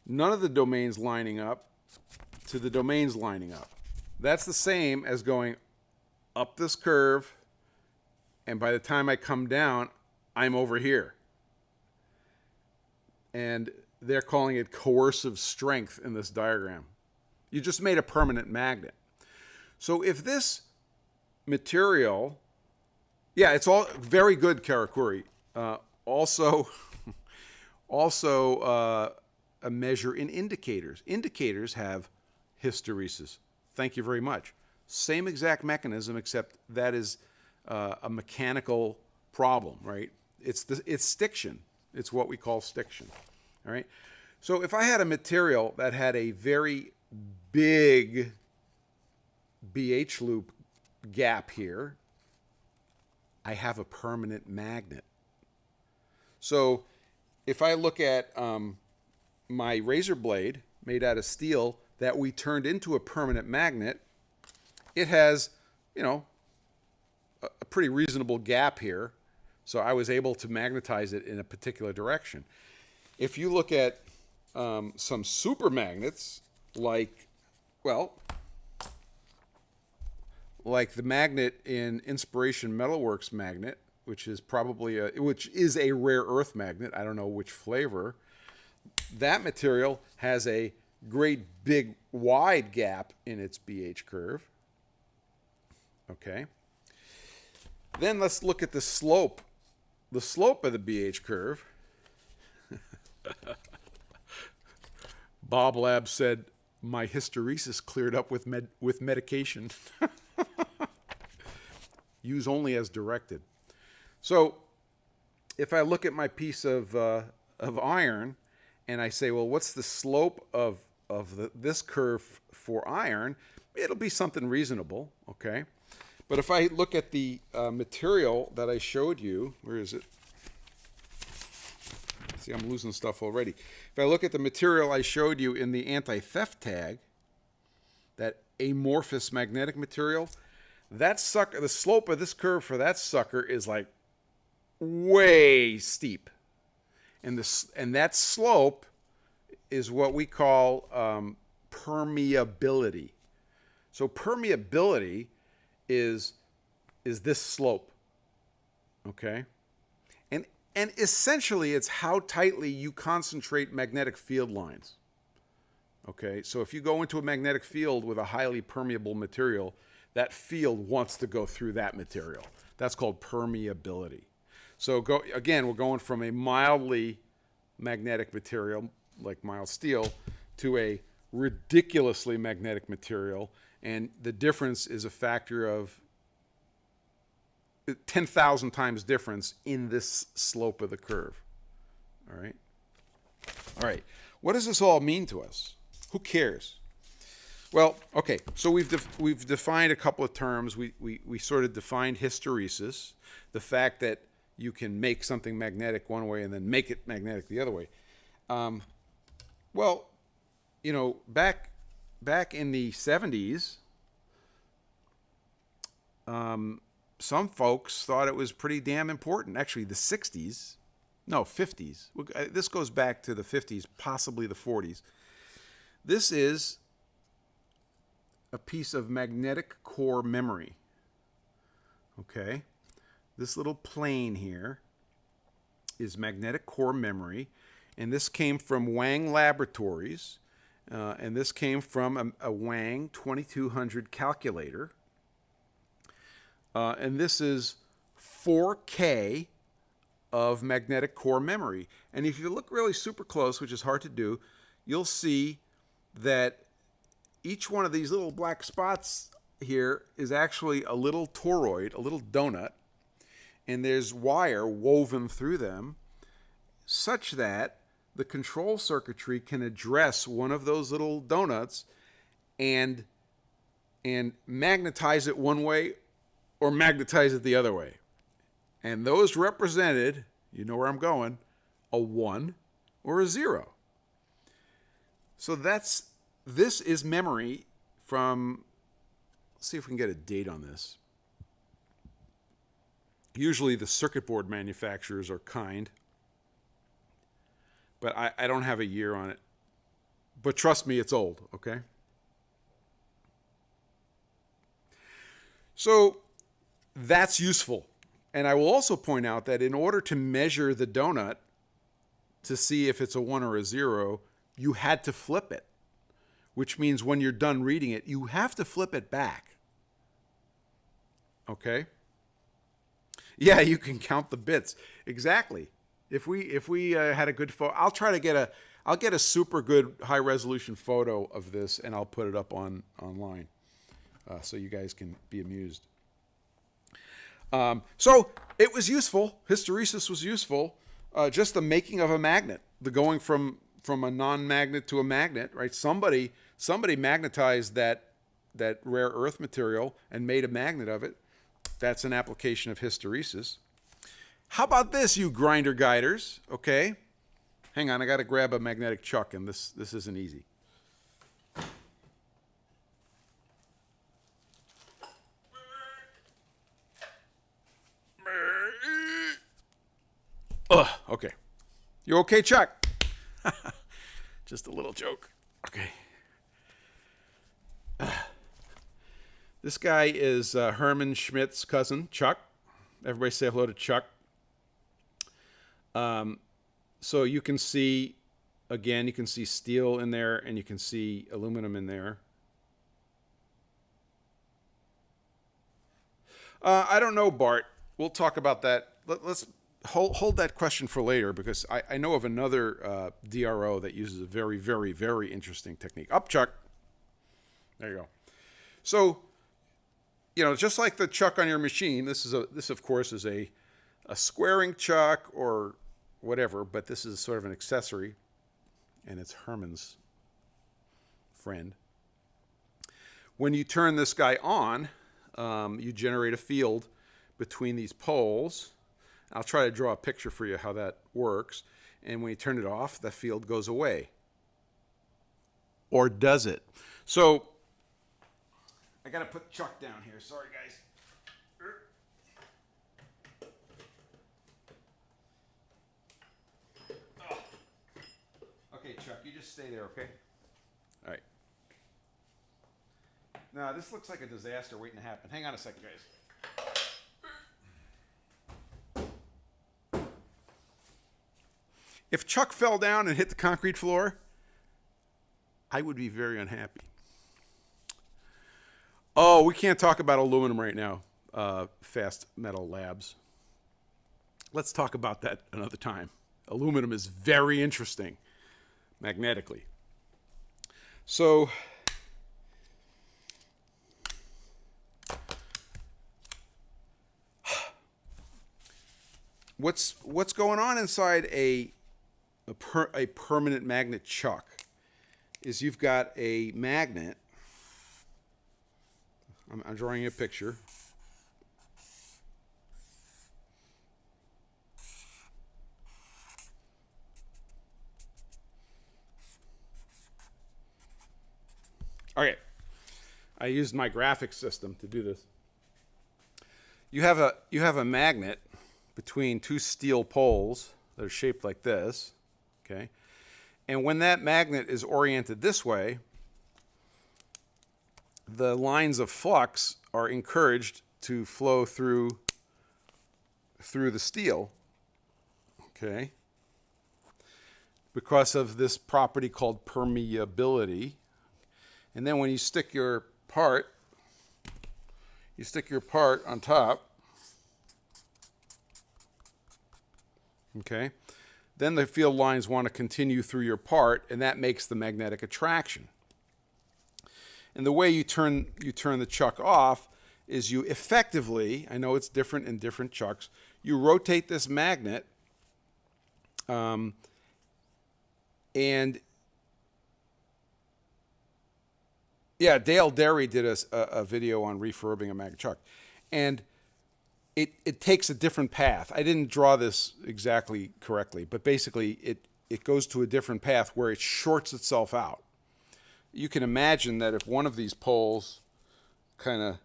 none of the domains lining up to the domains lining up. That's the same as going up this curve, and by the time I come down, I'm over here. And they're calling it coercive strength in this diagram. You just made a permanent magnet. So if this material, yeah, it's all very good, Karakuri. Also a measure in indicators. Indicators have hysteresis. Thank you very much. Same exact mechanism, except that is a mechanical problem, right? It's stiction. It's what we call stiction, all right? So if I had a material that had a very big BH loop gap here, I have a permanent magnet. So if I look at my razor blade made out of steel that we turned into a permanent magnet, it has, you know, a pretty reasonable gap here. So I was able to magnetize it in a particular direction. If you look at some super magnets, like, well, like the magnet in Inspiration Metalworks magnet, which is probably a rare earth magnet. I don't know which flavor. That material has a great big wide gap in its BH curve. Okay. Then let's look at the slope. The slope of the BH curve. Bob Lab said, my hysteresis cleared up with medication. Use only as directed. So if I look at my piece of iron and I say, well, what's the slope of this curve for iron? It'll be something reasonable, okay? But if I look at the material that I showed you, where is it? See, I'm losing stuff already. If I look at the material I showed you in the anti-theft tag, that amorphous magnetic material, that sucker, the slope of this curve for that sucker is like way steep. And that slope is what we call permeability. So permeability is this slope, okay? And essentially it's how tightly you concentrate magnetic field lines, okay? So if you go into a magnetic field with a highly permeable material, that field wants to go through that material. That's called permeability. So again, we're going from a mildly magnetic material, like mild steel, to a ridiculously magnetic material, and the difference is a factor of 10,000 times difference in this slope of the curve. All right? All right. What does this all mean to us? Who cares? Well, okay, so we've defined a couple of terms. We sort of defined hysteresis, the fact that you can make something magnetic one way and then make it magnetic the other way. Well, you know, back in the 70s, some folks thought it was pretty damn important. Actually, the 60s, no, 50s. This goes back to the 50s, possibly the 40s. This is a piece of magnetic core memory. Okay? This little plane here is magnetic core memory, and this came from Wang Laboratories, and this came from a Wang 2200 calculator. And this is 4K of magnetic core memory. And if you look really super close, which is hard to do, you'll see that each one of these little black spots here is actually a little toroid, a little donut, and there's wire woven through them such that the control circuitry can address one of those little donuts and magnetize it one way or magnetize it the other way. And those represented, you know where I'm going, a 1 or a 0. So this is memory from, let's see if we can get a date on this. Usually the circuit board manufacturers are kind, but I don't have a year on it. But trust me, it's old, okay? So that's useful. And I will also point out that in order to measure the donut to see if it's a 1 or a 0, you had to flip it, which means when you're done reading it, you have to flip it back. Okay? Yeah, you can count the bits. Exactly. If we had a good photo, I'll get a super good high resolution photo of this and I'll put it up online so you guys can be amused. So it was useful. Hysteresis was useful. Just the making of a magnet, the going from a non-magnet to a magnet, right? Somebody magnetized that rare earth material and made a magnet of it. That's an application of hysteresis. How about this, you grinder guiders? Okay. Hang on, I got to grab a magnetic chuck, and this isn't easy. Okay. You okay, Chuck? Just a little joke. Okay. This guy is Herman Schmidt's cousin, Chuck. Everybody say hello to Chuck. So you can see, again, you can see steel in there and you can see aluminum in there. I don't know, Bart. We'll talk about that. Let's hold that question for later because I know of another DRO that uses a very, very, very interesting technique. Up, Chuck. There you go. So, just like the chuck on your machine, this of course is a squaring chuck or whatever, but this is sort of an accessory, and it's Herman's friend. When you turn this guy on, you generate a field between these poles. I'll try to draw a picture for you how that works. And when you turn it off, the field goes away. Or does it? So I got to put Chuck down here. Sorry, guys. Oh. Okay, Chuck, you just stay there, okay? All right. Now, this looks like a disaster waiting to happen. Hang on a second, guys. If Chuck fell down and hit the concrete floor, I would be very unhappy. Oh, we can't talk about aluminum right now, Fast Metal Labs. Let's talk about that another time. Aluminum is very interesting magnetically. So, what's going on inside a permanent magnet chuck is you've got a magnet. I'm drawing you a picture. Okay. I used my graphics system to do this. You have a magnet between two steel poles that are shaped like this, okay? And when that magnet is oriented this way, the lines of flux are encouraged to flow through the steel, okay? Because of this property called permeability. And then when you stick your part on top, okay? Then the field lines want to continue through your part, and that makes the magnetic attraction. And the way you turn the chuck off is you effectively, I know it's different in different chucks, you rotate this magnet, and yeah, Dale Derry did a video on refurbing a magnet chuck, and it takes a different path. I didn't draw this exactly correctly, but basically it goes to a different path where it shorts itself out. You can imagine that if one of these poles kind of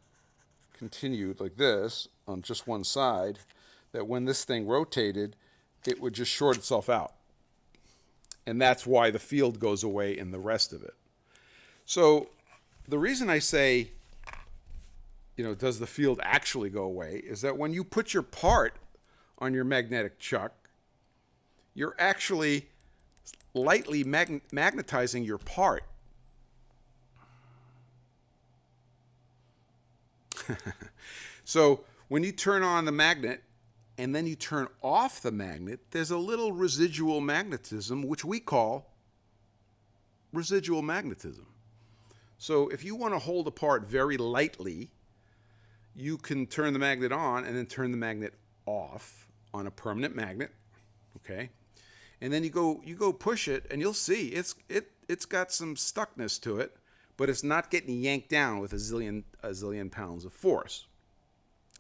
continued like this on just one side, that when this thing rotated, it would just short itself out. And that's why the field goes away in the rest of it. So the reason I say, does the field actually go away, is that when you put your part on your magnetic chuck, you're actually lightly magnetizing your part. So when you turn on the magnet and then you turn off the magnet, there's a little residual magnetism, which we call residual magnetism. So if you want to hold a part very lightly, you can turn the magnet on and then turn the magnet off on a permanent magnet, okay? And then you go push it, and you'll see it's got some stuckness to it, but it's not getting yanked down with a zillion pounds of force.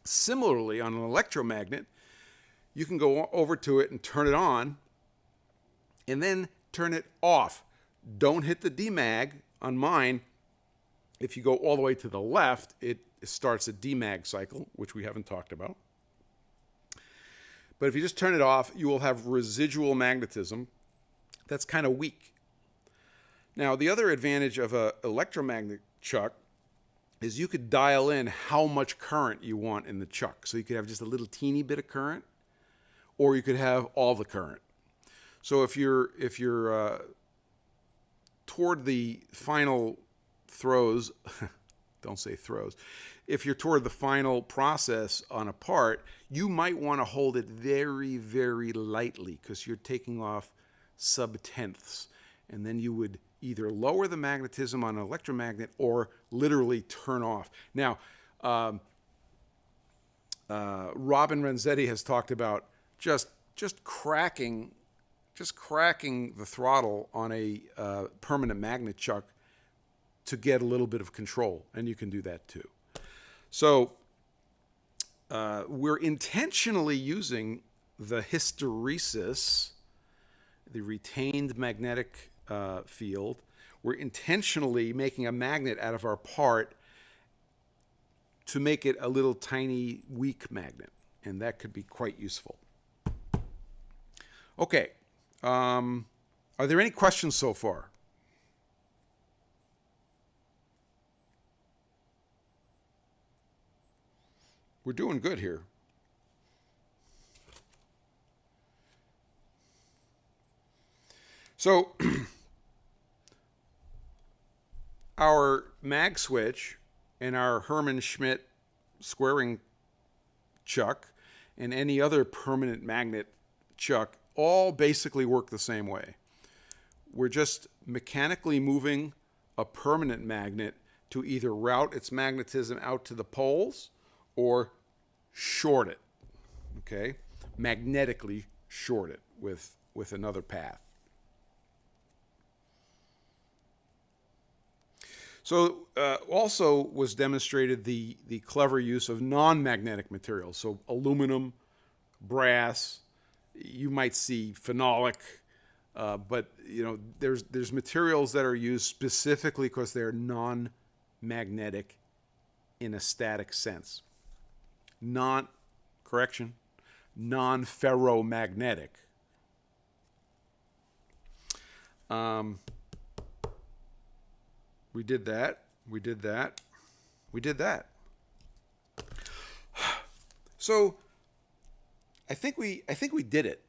Similarly, on an electromagnet, you can go over to it and turn it on, and then turn it off. Don't hit the demag. On mine, if you go all the way to the left, it starts a demag cycle, which we haven't talked about. But if you just turn it off, you will have residual magnetism that's kind of weak. Now, the other advantage of an electromagnet chuck is you could dial in how much current you want in the chuck. So you could have just a little teeny bit of current, or you could have all the current. So if you're toward the final throws, don't say throws, if you're toward the final process on a part, you might want to hold it very, very lightly because you're taking off sub-tenths. And then you would either lower the magnetism on an electromagnet or literally turn off. Now, Robin Renzetti has talked about just cracking the throttle on a permanent magnet chuck to get a little bit of control, and you can do that too. So we're intentionally using the hysteresis, the retained magnetic field. We're intentionally making a magnet out of our part to make it a little tiny weak magnet, and that could be quite useful. Okay, are there any questions so far? We're doing good here. So our mag switch and our Hermann Schmidt squaring chuck and any other permanent magnet chuck all basically work the same way. We're just mechanically moving a permanent magnet to either route its magnetism out to the poles or short it, okay? Magnetically short it with another path. So also was demonstrated the clever use of non-magnetic materials. So aluminum, brass, you might see phenolic, but there's materials that are used specifically because they're non-magnetic in a static sense. Non-ferromagnetic. We did that. We did that. We did that. So I think we did it.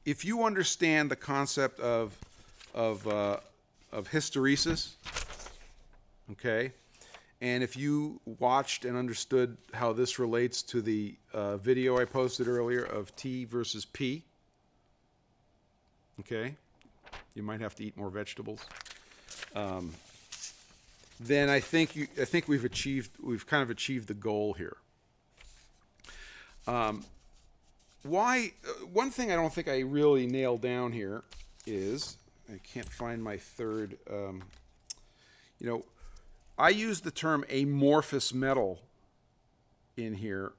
If you understand the concept of hysteresis, okay, and if you watched and understood how this relates to the video I posted earlier of T versus P, okay, you might have to eat more vegetables. Then I think we've kind of achieved the goal here. One thing I don't think I really nailed down here is, I can't find my third, I use the term amorphous metal in here,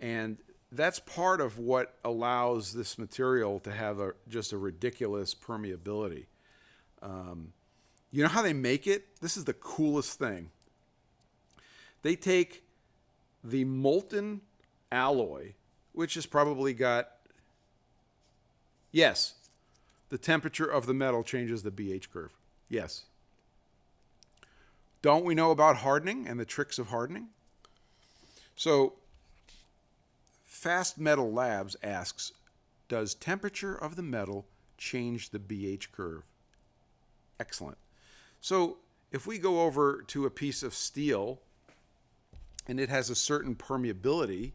and that's part of what allows this material to have just a ridiculous permeability. You know how they make it? This is the coolest thing. They take the molten alloy, which has probably got, yes, the temperature of the metal changes the BH curve. Yes. Don't we know about hardening and the tricks of hardening? So, Fast Metal Labs asks, does temperature of the metal change the BH curve? Excellent. So, if we go over to a piece of steel and it has a certain permeability,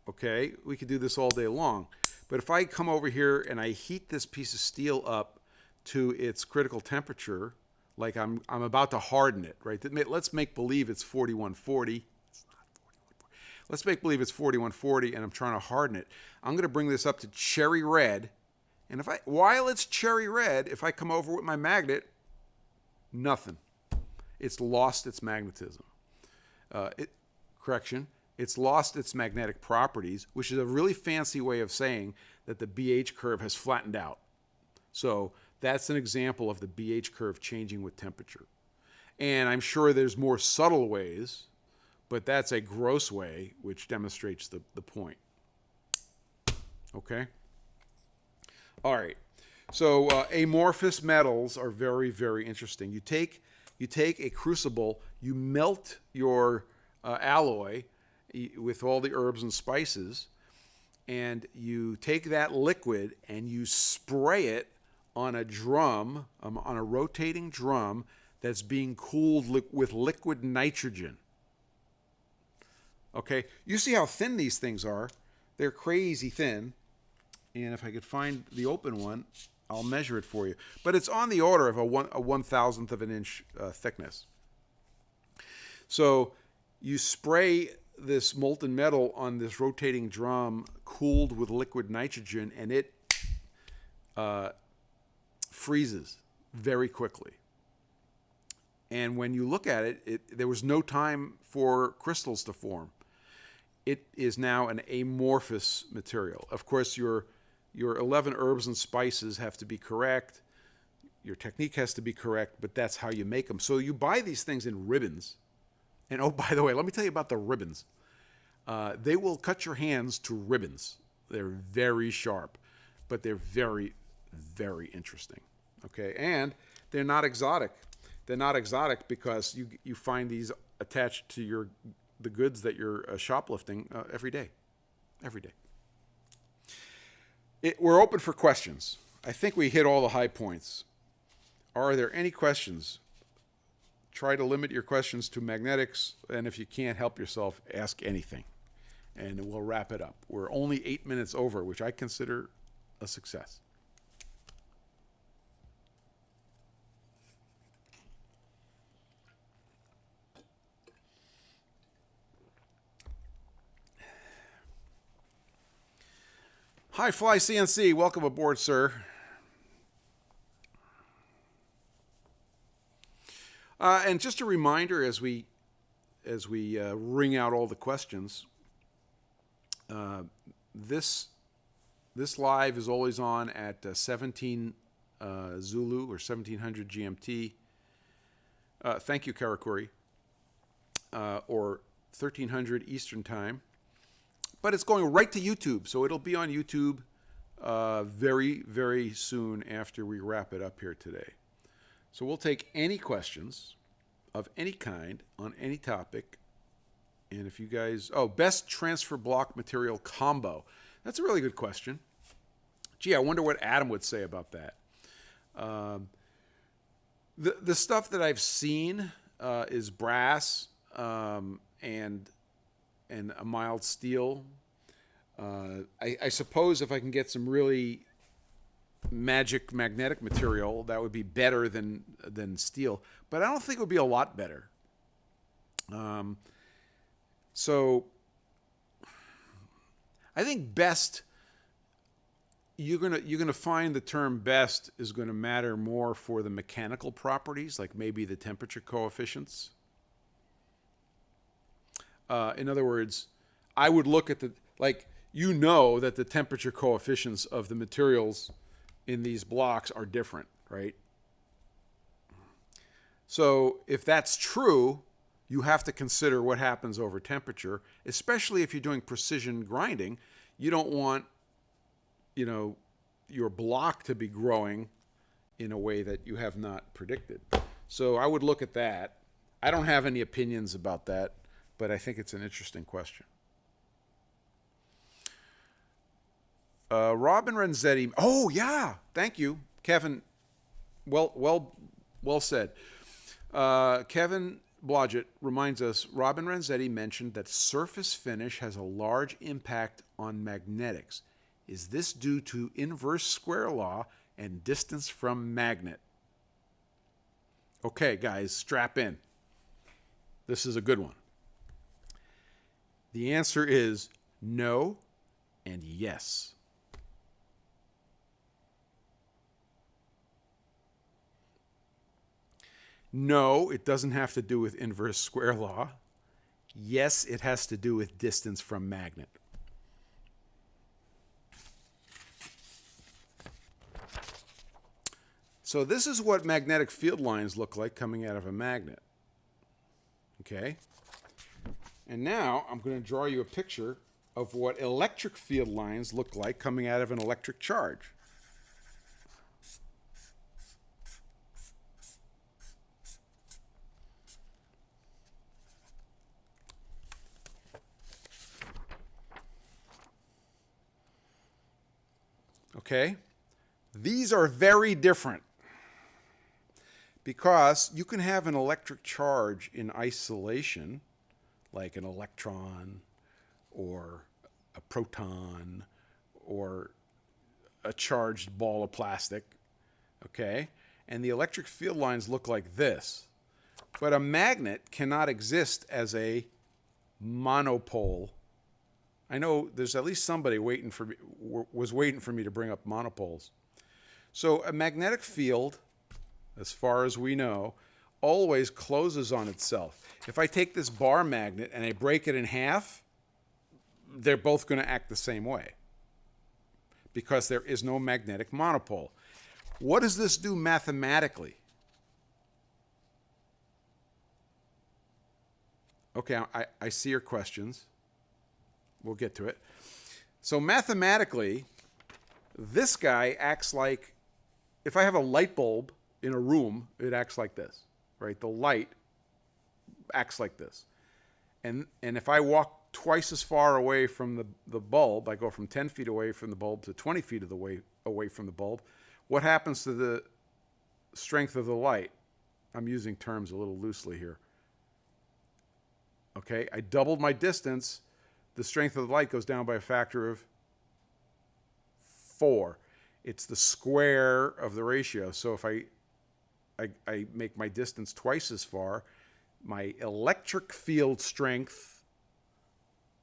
okay, we could do this all day long. But if I come over here and I heat this piece of steel up to its critical temperature, like I'm about to harden it, right? Let's make believe it's 4140. It's not 4140. Let's make believe it's 4140 and I'm trying to harden it. I'm going to bring this up to cherry red. And while it's cherry red, if I come over with my magnet, nothing. It's lost its magnetism. It's lost its magnetic properties, which is a really fancy way of saying that the BH curve has flattened out. So that's an example of the BH curve changing with temperature. And I'm sure there's more subtle ways, but that's a gross way which demonstrates the point. Okay? All right. So amorphous metals are very, very interesting. You take a crucible, you melt your alloy with all the herbs and spices, and you take that liquid and you spray it on a drum, on a rotating drum that's being cooled with liquid nitrogen. Okay, you see how thin these things are. They're crazy thin. And if I could find the open one, I'll measure it for you. But it's on the order of a 1/1000th of an inch thickness. So you spray this molten metal on this rotating drum cooled with liquid nitrogen, and it freezes very quickly. And when you look at it, there was no time for crystals to form. It is now an amorphous material. Of course, your 11 herbs and spices have to be correct. Your technique has to be correct, but that's how you make them. So you buy these things in ribbons. And oh, by the way, let me tell you about the ribbons. They will cut your hands to ribbons. They're very sharp, but they're very, very interesting. Okay, and they're not exotic. They're not exotic because you find these attached to the goods that you're shoplifting every day. Every day. We're open for questions. I think we hit all the high points. Are there any questions? Try to limit your questions to magnetics, and if you can't help yourself, ask anything. And we'll wrap it up. We're only 8 minutes over, which I consider a success. Hi, Fly CNC. Welcome aboard, sir. And just a reminder as we ring out all the questions, this live is always on at 17 Zulu or 1700 GMT. Thank you, Karakuri. Or 1300 Eastern Time. But it's going right to YouTube, so it'll be on YouTube very, very soon after we wrap it up here today. So we'll take any questions of any kind on any topic. And if you guys... Oh, best transfer block material combo. That's a really good question. Gee, I wonder what Adam would say about that. The stuff that I've seen is brass and a mild steel. I suppose if I can get some really magic magnetic material, that would be better than steel. But I don't think it would be a lot better. So I think best, you're gonna find the term best is going to matter more for the mechanical properties, like maybe the temperature coefficients. In other words, I would look at Like, you know that the temperature coefficients of the materials in these blocks are different, right? So if that's true, you have to consider what happens over temperature, especially if you're doing precision grinding. You don't want, your block to be growing in a way that you have not predicted. So I would look at that. I don't have any opinions about that, but I think it's an interesting question. Robin Renzetti. Oh yeah, thank you, Kevin. Well said. Kevin Blodgett reminds us, Robin Renzetti mentioned that surface finish has a large impact on magnetics. Is this due to inverse square law and distance from magnet? Okay, guys, strap in. This is a good one. The answer is no and yes. No, it doesn't have to do with inverse square law. Yes, it has to do with distance from magnet. So this is what magnetic field lines look like coming out of a magnet. Okay? And now I'm going to draw you a picture of what electric field lines look like coming out of an electric charge. Okay? These are very different because you can have an electric charge in isolation, like an electron or a proton or a charged ball of plastic, okay? And the electric field lines look like this. But a magnet cannot exist as a monopole. I know there's at least somebody was waiting for me to bring up monopoles. So a magnetic field, as far as we know, always closes on itself. If I take this bar magnet and I break it in half, they're both going to act the same way because there is no magnetic monopole. What does this do mathematically? Okay, I see your questions. We'll get to it. So mathematically, this guy acts like, if I have a light bulb in a room, it acts like this, right? The light acts like this. And if I walk twice as far away from the bulb, I go from 10 feet away from the bulb to 20 feet of the way away from the bulb, what happens to the strength of the light? I'm using terms a little loosely here. Okay, I doubled my distance. The strength of the light goes down by a factor of 4. It's the square of the ratio. So if I make my distance twice as far, my electric field strength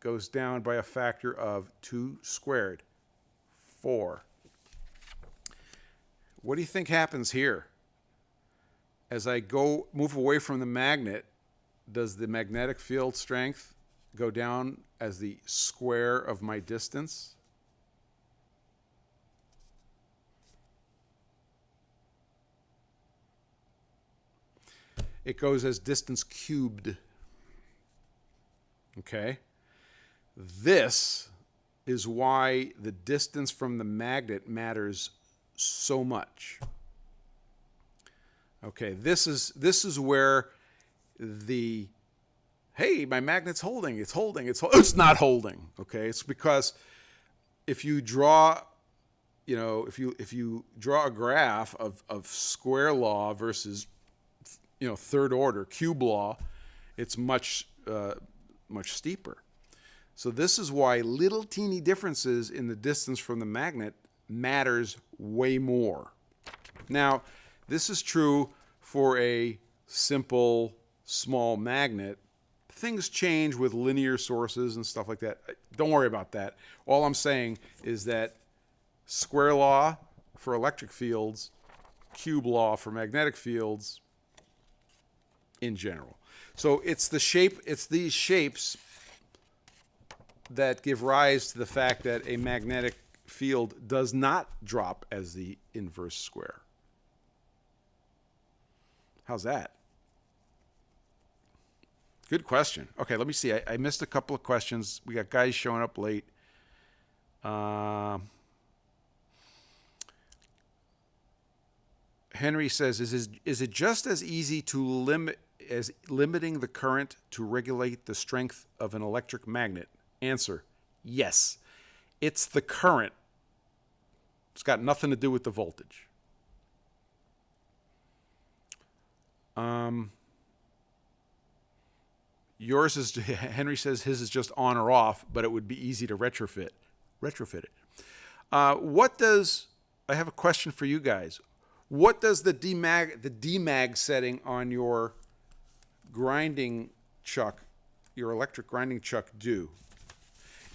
goes down by a factor of 2 squared, 4. What do you think happens here? As I move away from the magnet, does the magnetic field strength go down as the square of my distance? It goes as distance cubed. Okay? This is why the distance from the magnet matters so much. Okay, this is where the hey, my magnet's holding, it's not holding. Okay, it's because if you draw, if you draw a graph of square law versus third order cube law, it's much steeper. So this is why little teeny differences in the distance from the magnet matters way more. Now, this is true for a simple small magnet. Things change with linear sources and stuff like that. Don't worry about that. All I'm saying is that square law for electric fields, cube law for magnetic fields in general. So it's these shapes that give rise to the fact that a magnetic field does not drop as the inverse square. How's that? Good question. Okay, let me see. I missed a couple of questions. We got guys showing up late. Henry says, is it just as easy to limiting the current to regulate the strength of an electric magnet? Answer, yes. It's the current. It's got nothing to do with the voltage. Yours is, Henry says his is just on or off, but it would be easy to retrofit it. I have a question for you guys. What does the demag setting on your grinding chuck, your electric grinding chuck, do?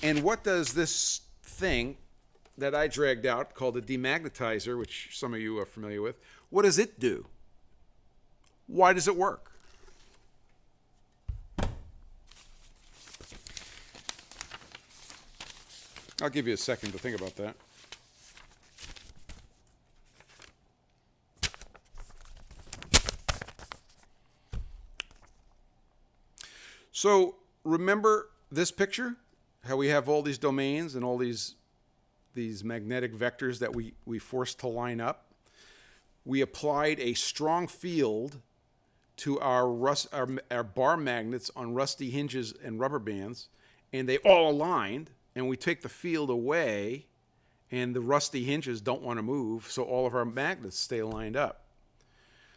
And what does this thing that I dragged out called a demagnetizer, which some of you are familiar with, what does it do? Why does it work? I'll give you a second to think about that. So remember this picture? How we have all these domains and all these magnetic vectors that we forced to line up? We applied a strong field to our bar magnets on rusty hinges and rubber bands, and they all aligned. And we take the field away, and the rusty hinges don't want to move, so all of our magnets stay lined up.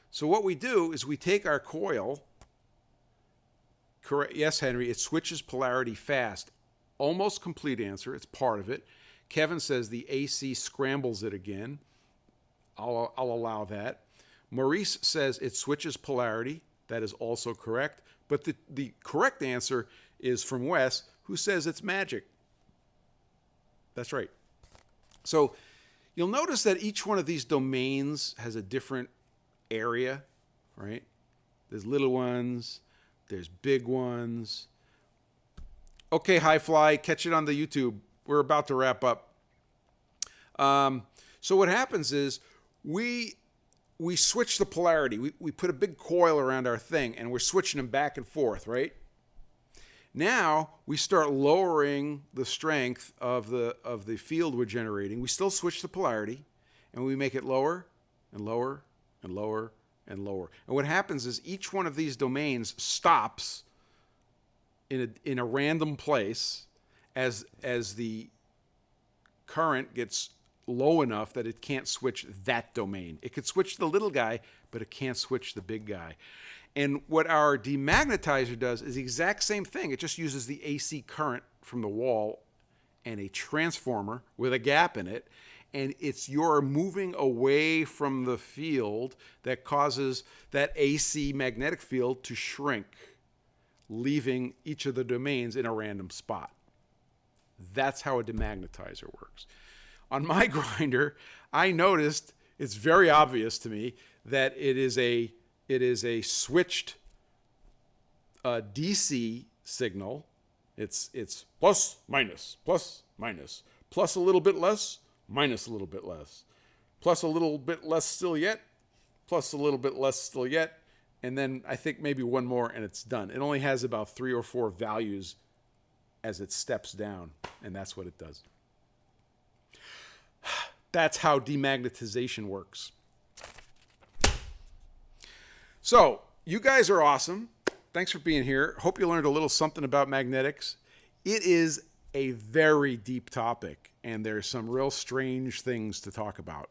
So what we do is we take our coil. Correct? Yes, Henry, it switches polarity fast. Almost complete answer. It's part of it. Kevin says the AC scrambles it again. I'll allow that. Maurice says it switches polarity. That is also correct. But the correct answer is from Wes, who says it's magic. That's right. So you'll notice that each one of these domains has a different area, right? There's little ones. There's big ones. Okay, High Fly, catch it on the YouTube. We're about to wrap up. So what happens is we switch the polarity. We put a big coil around our thing, and we're switching them back and forth, right? Now we start lowering the strength of the field we're generating. We still switch the polarity, and we make it lower and lower and lower and lower. And what happens is each one of these domains stops in a random place as the current gets low enough that it can't switch that domain. It could switch the little guy, but it can't switch the big guy. And what our demagnetizer does is the exact same thing. It just uses the AC current from the wall and a transformer with a gap in it. And you're moving away from the field that causes that AC magnetic field to shrink, leaving each of the domains in a random spot. That's how a demagnetizer works. On my grinder, I noticed, it's very obvious to me, that it is a switched DC signal. It's plus, minus, plus a little bit less, minus a little bit less, plus a little bit less still yet, plus a little bit less still yet, and then I think maybe one more and it's done. It only has about 3 or 4 values as it steps down, and that's what it does. That's how demagnetization works. So, you guys are awesome. Thanks for being here. Hope you learned a little something about magnetics. It is a very deep topic, and there's some real strange things to talk about.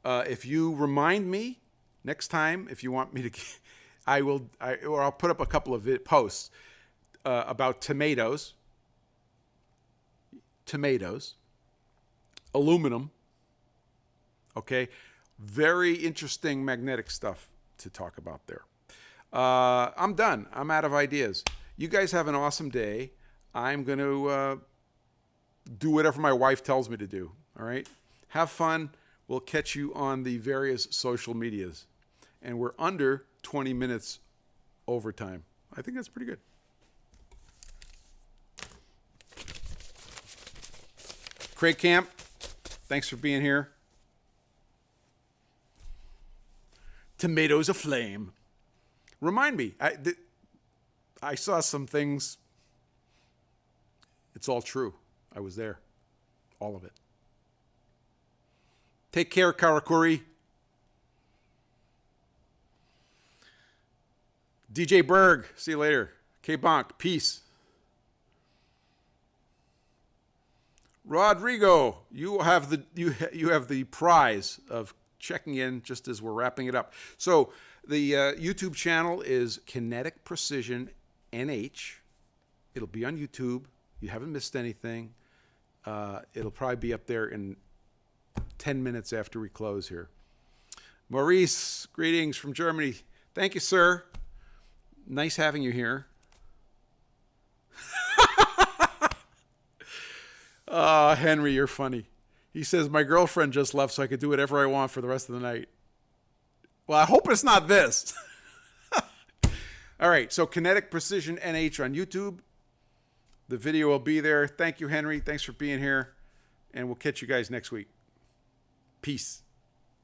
If you remind me next time, if you want me to, I'll put up a couple of posts about tomatoes, aluminum. Okay, very interesting magnetic stuff to talk about there. I'm done. I'm out of ideas. You guys have an awesome day. I'm going to do whatever my wife tells me to do. All right? Have fun. We'll catch you on the various social medias. And we're under 20 minutes overtime. I think that's pretty good. Craig Camp, thanks for being here. Tomatoes Aflame. Remind me, I saw some things. It's all true. I was there. All of it. Take care, Karakuri. DJ Berg, see you later. K-Bonk, peace. Rodrigo, you have the prize of checking in just as we're wrapping it up. So the YouTube channel is Kinetic Precision NH. It'll be on YouTube. You haven't missed anything. It'll probably be up there in 10 minutes after we close here. Maurice, greetings from Germany. Thank you, sir. Nice having you here. Henry, you're funny. He says, my girlfriend just left so I could do whatever I want for the rest of the night. Well, I hope it's not this. All right, so Kinetic Precision NH on YouTube. The video will be there. Thank you, Henry. Thanks for being here. And we'll catch you guys next week. Peace.